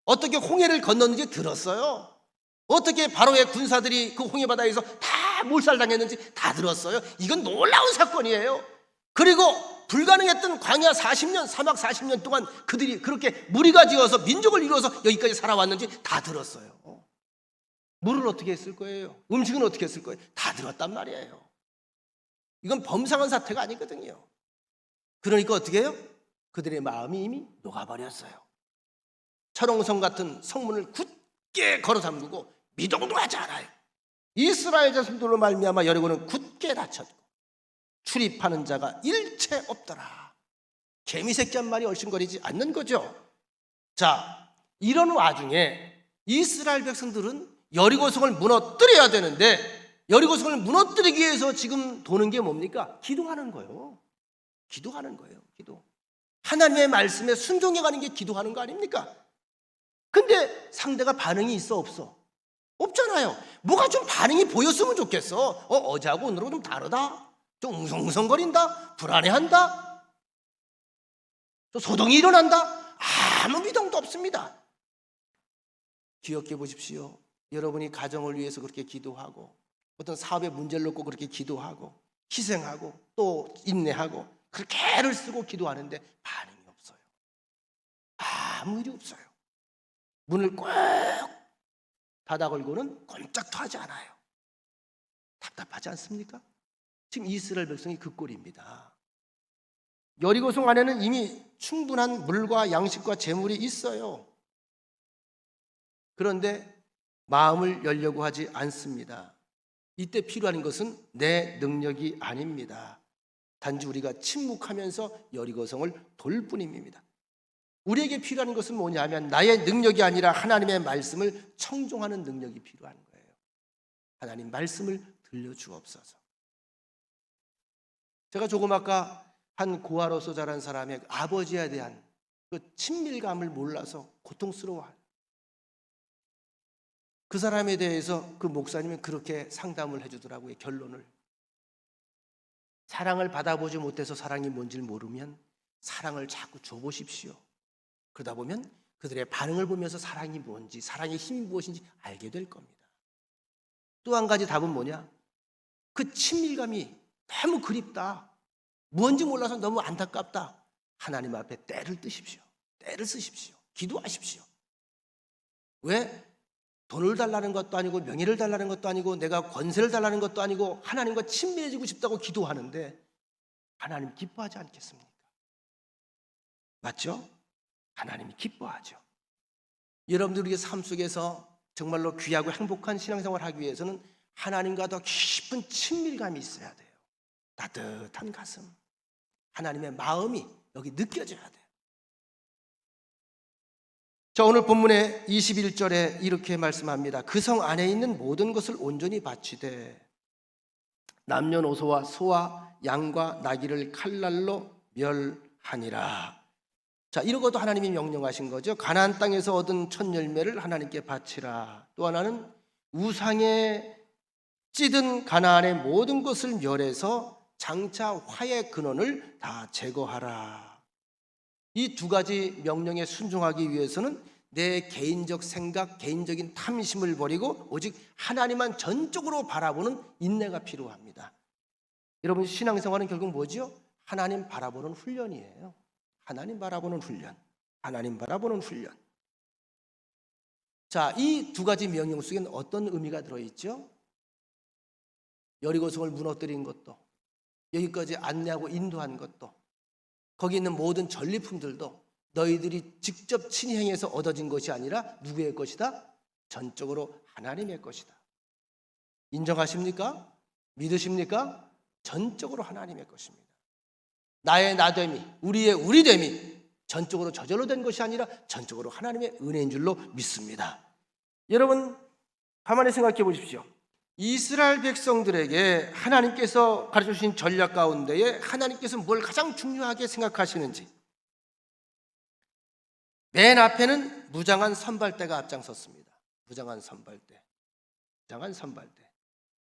어떻게 홍해를 건넜는지 들었어요. 어떻게 바로의 군사들이 그 홍해 바다에서 다 몰살당했는지 다 들었어요. 이건 놀라운 사건이에요. 그리고 불가능했던 광야 40년, 사막 40년 동안 그들이 그렇게 무리가 지어서 민족을 이루어서 여기까지 살아왔는지 다 들었어요. 물을 어떻게 했을 거예요? 음식은 어떻게 했을 거예요? 다 들었단 말이에요. 이건 범상한 사태가 아니거든요. 그러니까 어떻게 해요? 그들의 마음이 이미 녹아버렸어요. 철옹성 같은 성문을 굳게 걸어 잠그고 미동도 하지 않아요. 이스라엘 자손들로 말미암아 여리고는 굳게 닫혔고 출입하는 자가 일체 없더라. 개미새끼 한 마리 얼씬거리지 않는 거죠. 자, 이런 와중에 이스라엘 백성들은 여리고성을 무너뜨려야 되는데 여리고성을 무너뜨리기 위해서 지금 도는 게 뭡니까? 기도하는 거예요. 기도하는 거예요. 기도. 하나님의 말씀에 순종해가는 게 기도하는 거 아닙니까? 근데 상대가 반응이 있어 없어? 없잖아요. 뭐가 좀 반응이 보였으면 좋겠어. 어제하고 오늘하고 좀 다르다. 좀 웅성웅성거린다. 불안해한다. 좀 소동이 일어난다. 아무 미동도 없습니다. 기억해 보십시오. 여러분이 가정을 위해서 그렇게 기도하고 어떤 사업의 문제를 놓고 그렇게 기도하고 희생하고 또 인내하고 그렇게 애를 쓰고 기도하는데 반응이 없어요. 아무 일이 없어요. 문을 꼭 닫아 걸고는 꼼짝도 하지 않아요. 답답하지 않습니까? 지금 이스라엘 백성이 그 꼴입니다. 여리고성 안에는 이미 충분한 물과 양식과 재물이 있어요. 그런데 마음을 열려고 하지 않습니다. 이때 필요한 것은 내 능력이 아닙니다. 단지 우리가 침묵하면서 여리고성을 돌 뿐입니다. 우리에게 필요한 것은 뭐냐면 나의 능력이 아니라 하나님의 말씀을 청종하는 능력이 필요한 거예요. 하나님 말씀을 들려주옵소서. 제가 조금 아까 한 고아로서 자란 사람의 아버지에 대한 그 친밀감을 몰라서 고통스러워해요. 그 사람에 대해서 그 목사님은 그렇게 상담을 해주더라고요. 결론을. 사랑을 받아보지 못해서 사랑이 뭔지를 모르면 사랑을 자꾸 줘보십시오. 그러다 보면 그들의 반응을 보면서 사랑이 뭔지, 사랑의 힘이 무엇인지 알게 될 겁니다. 또 한 가지 답은 뭐냐? 그 친밀감이 너무 그립다. 뭔지 몰라서 너무 안타깝다. 하나님 앞에 때를 뜨십시오. 때를 쓰십시오. 기도하십시오. 왜? 돈을 달라는 것도 아니고 명예를 달라는 것도 아니고 내가 권세를 달라는 것도 아니고 하나님과 친밀해지고 싶다고 기도하는데 하나님 기뻐하지 않겠습니까? 맞죠? 하나님이 기뻐하죠. 여러분들 우리의 삶 속에서 정말로 귀하고 행복한 신앙생활을 하기 위해서는 하나님과 더 깊은 친밀감이 있어야 돼요. 따뜻한 가슴, 하나님의 마음이 여기 느껴져야 돼요. 자, 오늘 본문의 21절에 이렇게 말씀합니다. 그 성 안에 있는 모든 것을 온전히 바치되 남녀노소와 소와 양과 나귀를 칼날로 멸하니라. 자, 이런 것도 하나님이 명령하신 거죠. 가나안 땅에서 얻은 첫 열매를 하나님께 바치라. 또 하나는 우상에 찌든 가나안의 모든 것을 멸해서 장차 화의 근원을 다 제거하라. 이 두 가지 명령에 순종하기 위해서는 내 개인적 생각, 개인적인 탐심을 버리고 오직 하나님만 전적으로 바라보는 인내가 필요합니다. 여러분, 신앙생활은 결국 뭐죠? 하나님 바라보는 훈련이에요. 하나님 바라보는 훈련. 하나님 바라보는 훈련. 자, 이 두 가지 명령 속에는 어떤 의미가 들어있죠? 여리고성을 무너뜨린 것도, 여기까지 안내하고 인도한 것도, 거기 있는 모든 전리품들도 너희들이 직접 친히 행해서 얻어진 것이 아니라 누구의 것이다? 전적으로 하나님의 것이다. 인정하십니까? 믿으십니까? 전적으로 하나님의 것입니다. 나의 나됨이, 우리의 우리됨이 전적으로 저절로 된 것이 아니라 전적으로 하나님의 은혜인 줄로 믿습니다. 여러분, 가만히 생각해 보십시오. 이스라엘 백성들에게 하나님께서 가르쳐주신 전략 가운데에 하나님께서 뭘 가장 중요하게 생각하시는지, 맨 앞에는 무장한 선발대가 앞장섰습니다. 무장한 선발대, 무장한 선발대,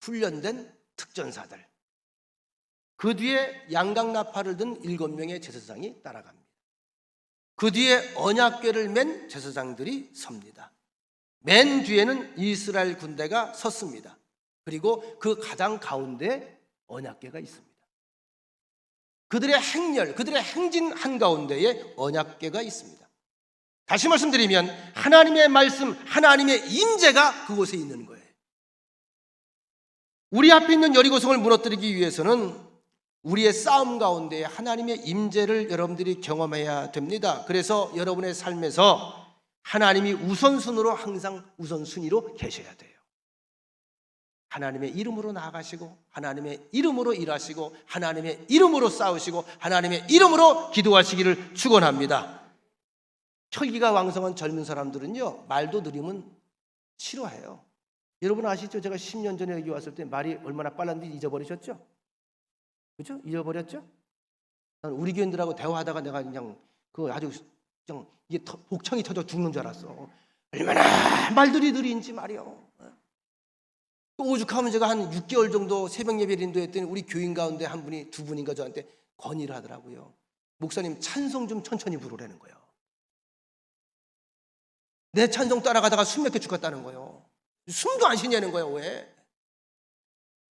훈련된 특전사들. 그 뒤에 양강나팔을 든 7명의 제사장이 따라갑니다. 그 뒤에 언약궤를 맨 제사장들이 섭니다. 맨 뒤에는 이스라엘 군대가 섰습니다. 그리고 그 가장 가운데 언약궤가 있습니다. 그들의 행렬, 그들의 행진 한가운데에 언약궤가 있습니다. 다시 말씀드리면 하나님의 말씀, 하나님의 임재가 그곳에 있는 거예요. 우리 앞에 있는 여리고성을 무너뜨리기 위해서는 우리의 싸움 가운데 하나님의 임재를 여러분들이 경험해야 됩니다. 그래서 여러분의 삶에서 하나님이 우선순위로 항상 우선순위로 계셔야 돼요. 하나님의 이름으로 나아가시고 하나님의 이름으로 일하시고 하나님의 이름으로 싸우시고 하나님의 이름으로 기도하시기를 축원합니다. 혈기가 왕성한 젊은 사람들은요, 말도 느리면 싫어해요. 여러분 아시죠? 제가 10년 전에 여기 왔을 때 말이 얼마나 빨랐는지 잊어버리셨죠? 그죠? 잊어버렸죠? 우리 교인들하고 대화하다가 내가 그냥 아주 그냥 이게 복창이 터져 죽는 줄 알았어. 얼마나 말들이 느린지 말이요. 또 오죽하면 제가 한 6개월 정도 새벽 예배를 인도했더니 우리 교인 가운데 한 분이, 두 분인가 저한테 건의를 하더라고요. 목사님 찬송 좀 천천히 부르라는 거예요. 내 찬송 따라가다가 숨 막혀 죽었다는 거예요. 숨도 안 쉬냐는 거예요. 왜?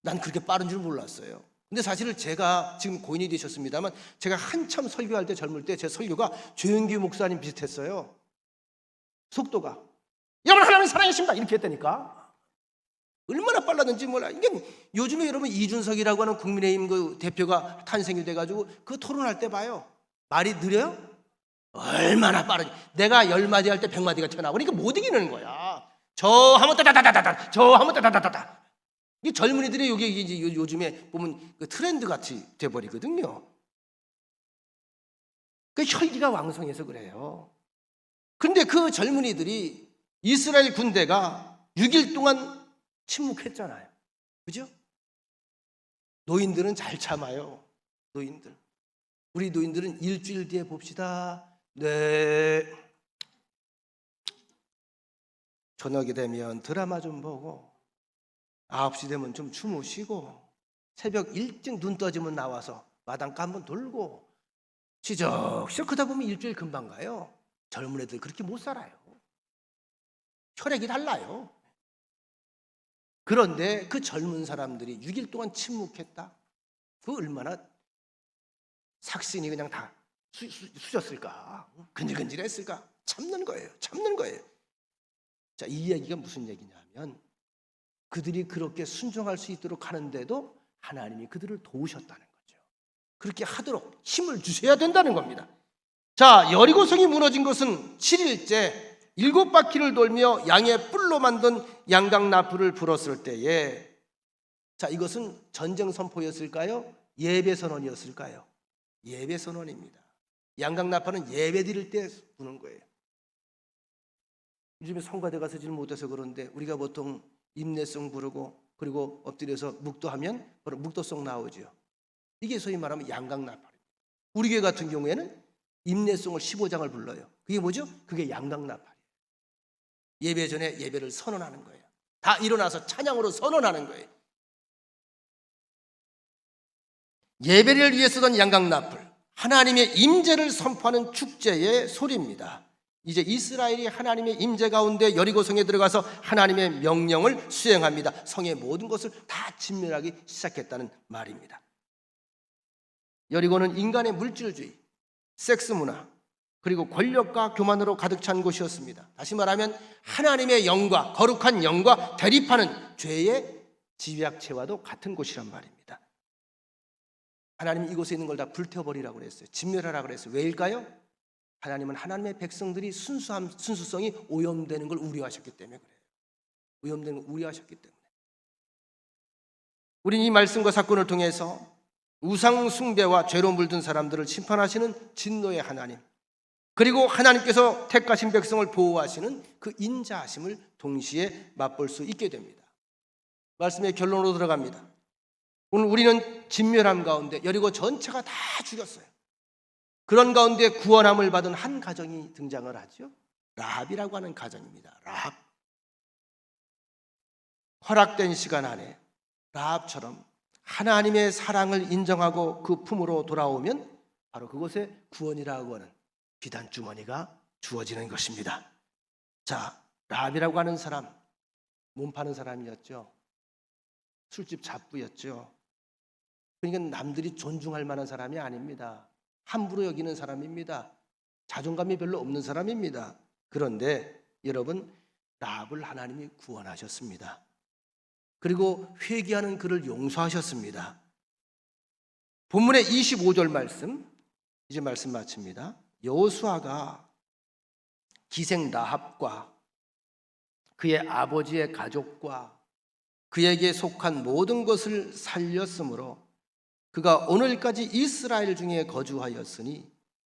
난 그렇게 빠른 줄 몰랐어요. 근데 사실 제가 지금 고인이 되셨습니다만 제가 한참 설교할 때, 젊을 때 제 설교가 조영규 목사님 비슷했어요. 속도가 여러분 하나님 사랑하십니다 이렇게 했다니까. 얼마나 빨랐는지 몰라. 이게 요즘에 여러분 이준석이라고 하는 국민의힘 그 대표가 탄생이 돼가지고 그 토론할 때 봐요. 말이 느려요? 얼마나 빠르지. 내가 10마디 할 때 100마디가 튀어나와. 그러니까 못 이기는 거야. 저 하면 따다다다다다, 저 하면 따다다다다. 이 젊은이들이 이게 이제 요즘에 보면 그 트렌드 같이 돼버리거든요. 그 혈기가 왕성해서 그래요. 근데 그 젊은이들이 이스라엘 군대가 6일 동안 침묵했잖아요. 그죠? 노인들은 잘 참아요. 노인들. 우리 노인들은 일주일 뒤에 봅시다. 네. 저녁이 되면 드라마 좀 보고 9시 되면 좀 주무시고 새벽 일찍 눈 떠지면 나와서 마당가 한번 돌고 시적시적 하다 보면 일주일 금방 가요. 젊은 애들 그렇게 못 살아요. 혈액이 달라요. 그런데 그 젊은 사람들이 6일 동안 침묵했다. 그 얼마나 삭신이 그냥 다 수졌을까? 근질근질했을까? 참는 거예요. 참는 거예요. 자, 이 얘기가 무슨 얘기냐면 그들이 그렇게 순종할 수 있도록 하는데도 하나님이 그들을 도우셨다는 거죠. 그렇게 하도록 힘을 주셔야 된다는 겁니다. 자, 여리고성이 무너진 것은 7일째 7바퀴를 돌며 양의 뿔로 만든 양강나풀을 불었을 때에, 자, 이것은 전쟁 선포였을까요? 예배 선언이었을까요? 예배 선언입니다. 양강나팔은 예배 드릴 때 부는 거예요. 요즘에 성가대 가서 질 못해서 그런데 우리가 보통 임내송 부르고 그리고 엎드려서 묵도하면 바로 묵도송 나오죠. 이게 소위 말하면 양강나팔입니다. 우리 교회 같은 경우에는 임내송을 15장을 불러요. 그게 뭐죠? 그게 양강나팔이에요. 예배 전에 예배를 선언하는 거예요. 다 일어나서 찬양으로 선언하는 거예요. 예배를 위해 쓰던 양강나팔, 하나님의 임재를 선포하는 축제의 소리입니다. 이제 이스라엘이 하나님의 임재 가운데 여리고성에 들어가서 하나님의 명령을 수행합니다. 성의 모든 것을 다 진멸하기 시작했다는 말입니다. 여리고는 인간의 물질주의, 섹스 문화, 그리고 권력과 교만으로 가득 찬 곳이었습니다. 다시 말하면 하나님의 영과 거룩한 영과 대립하는 죄의 집약체와도 같은 곳이란 말입니다. 하나님이 이곳에 있는 걸 다 불태워버리라고 그랬어요. 진멸하라고 그랬어요. 왜일까요? 하나님은 하나님의 백성들이 순수성이 오염되는 걸 우려하셨기 때문에 그래요. 오염되는 걸 우려하셨기 때문에. 우리는 이 말씀과 사건을 통해서 우상 숭배와 죄로 물든 사람들을 심판하시는 진노의 하나님, 그리고 하나님께서 택하신 백성을 보호하시는 그 인자하심을 동시에 맛볼 수 있게 됩니다. 말씀의 결론으로 들어갑니다. 오늘 우리는 진멸함 가운데 여리고 전체가 다 죽였어요. 그런 가운데 구원함을 받은 한 가정이 등장을 하죠. 라합이라고 하는 가정입니다. 라합. 허락된 시간 안에 라합처럼 하나님의 사랑을 인정하고 그 품으로 돌아오면 바로 그곳에 구원이라고 하는 비단 주머니가 주어지는 것입니다. 자, 라합이라고 하는 사람, 몸 파는 사람이었죠. 술집 잡부였죠. 그러니까 남들이 존중할 만한 사람이 아닙니다. 함부로 여기는 사람입니다. 자존감이 별로 없는 사람입니다. 그런데 여러분, 라합을 하나님이 구원하셨습니다. 그리고 회개하는 그를 용서하셨습니다. 본문의 25절 말씀, 이제 말씀 마칩니다. 여호수아가 기생 라합과 그의 아버지의 가족과 그에게 속한 모든 것을 살렸으므로 그가 오늘까지 이스라엘 중에 거주하였으니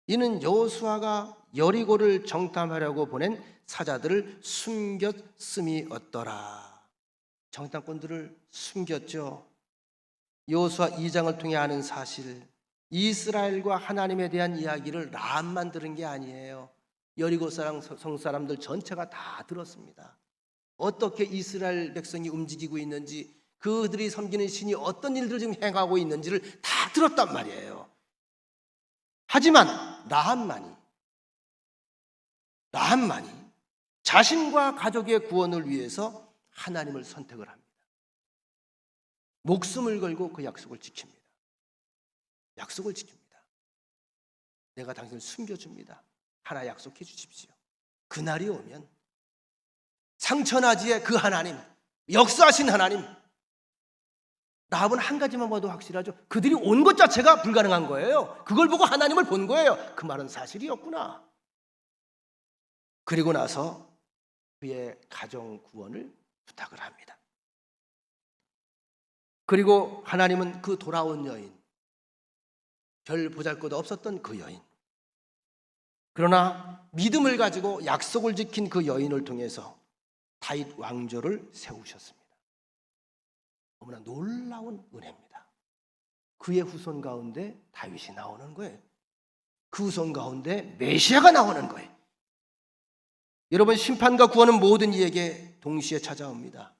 이는 여호수아가 여리고를 정탐하려고 보낸 사자들을 숨겼음이었더라. 정탐꾼들을 숨겼죠. 여호수아 2장을 통해 아는 사실, 이스라엘과 하나님에 대한 이야기를 라합만 들은 게 아니에요. 여리고 성 사람들 전체가 다 들었습니다. 어떻게 이스라엘 백성이 움직이고 있는지, 그들이 섬기는 신이 어떤 일들을 지금 행하고 있는지를 다 들었단 말이에요. 하지만 라합만이 자신과 가족의 구원을 위해서 하나님을 선택을 합니다. 목숨을 걸고 그 약속을 지킵니다. 약속을 지킵니다. 내가 당신을 숨겨줍니다. 하나 약속해 주십시오. 그날이 오면 상처나지의 그 하나님, 역사하신 하나님, 라합은 한 가지만 봐도 확실하죠. 그들이 온 것 자체가 불가능한 거예요. 그걸 보고 하나님을 본 거예요. 그 말은 사실이었구나. 그리고 나서 그의 가정 구원을 부탁을 합니다. 그리고 하나님은 그 돌아온 여인, 별 보잘것 없었던 그 여인, 그러나 믿음을 가지고 약속을 지킨 그 여인을 통해서 다윗 왕조를 세우셨습니다. 너무나 놀라운 은혜입니다. 그의 후손 가운데 다윗이 나오는 거예요. 그 후손 가운데 메시아가 나오는 거예요. 여러분, 심판과 구원은 모든 이에게 동시에 찾아옵니다.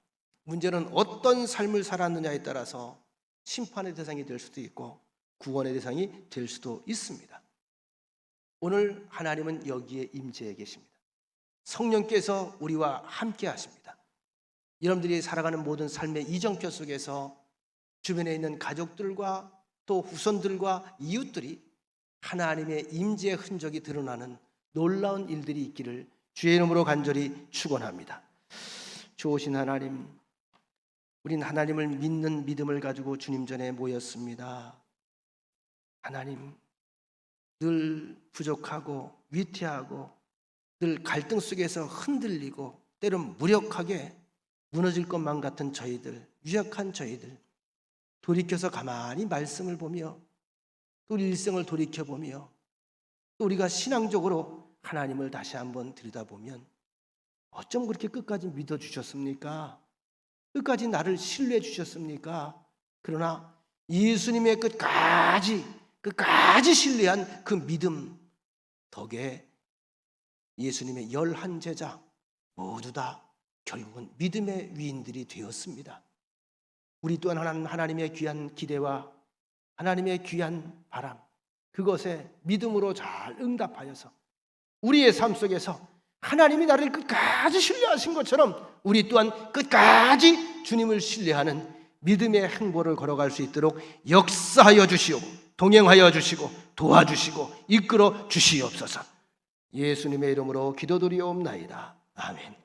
문제는 어떤 삶을 살았느냐에 따라서 심판의 대상이 될 수도 있고 구원의 대상이 될 수도 있습니다. 오늘 하나님은 여기에 임재해 계십니다. 성령께서 우리와 함께 하십니다. 여러분들이 살아가는 모든 삶의 이정표 속에서 주변에 있는 가족들과 또 후손들과 이웃들이 하나님의 임재의 흔적이 드러나는 놀라운 일들이 있기를 주의 이름으로 간절히 축원합니다. 좋으신 하나님, 우린 하나님을 믿는 믿음을 가지고 주님 전에 모였습니다. 하나님, 늘 부족하고 위태하고 늘 갈등 속에서 흔들리고 때론 무력하게 무너질 것만 같은 저희들, 유약한 저희들, 돌이켜서 가만히 말씀을 보며 또 우리 일생을 돌이켜보며 또 우리가 신앙적으로 하나님을 다시 한번 들여다보면 어쩜 그렇게 끝까지 믿어주셨습니까? 끝까지 나를 신뢰해 주셨습니까? 그러나 예수님의 끝까지 신뢰한 그 믿음 덕에 예수님의 11제자 모두 다 결국은 믿음의 위인들이 되었습니다. 우리 또한 하나님의 귀한 기대와 하나님의 귀한 바람, 그것에 믿음으로 잘 응답하여서 우리의 삶 속에서 하나님이 나를 끝까지 신뢰하신 것처럼 우리 또한 끝까지 주님을 신뢰하는 믿음의 행보를 걸어갈 수 있도록 역사하여 주시오, 동행하여 주시고 도와주시고 이끌어 주시옵소서. 예수님의 이름으로 기도드리옵나이다. 아멘.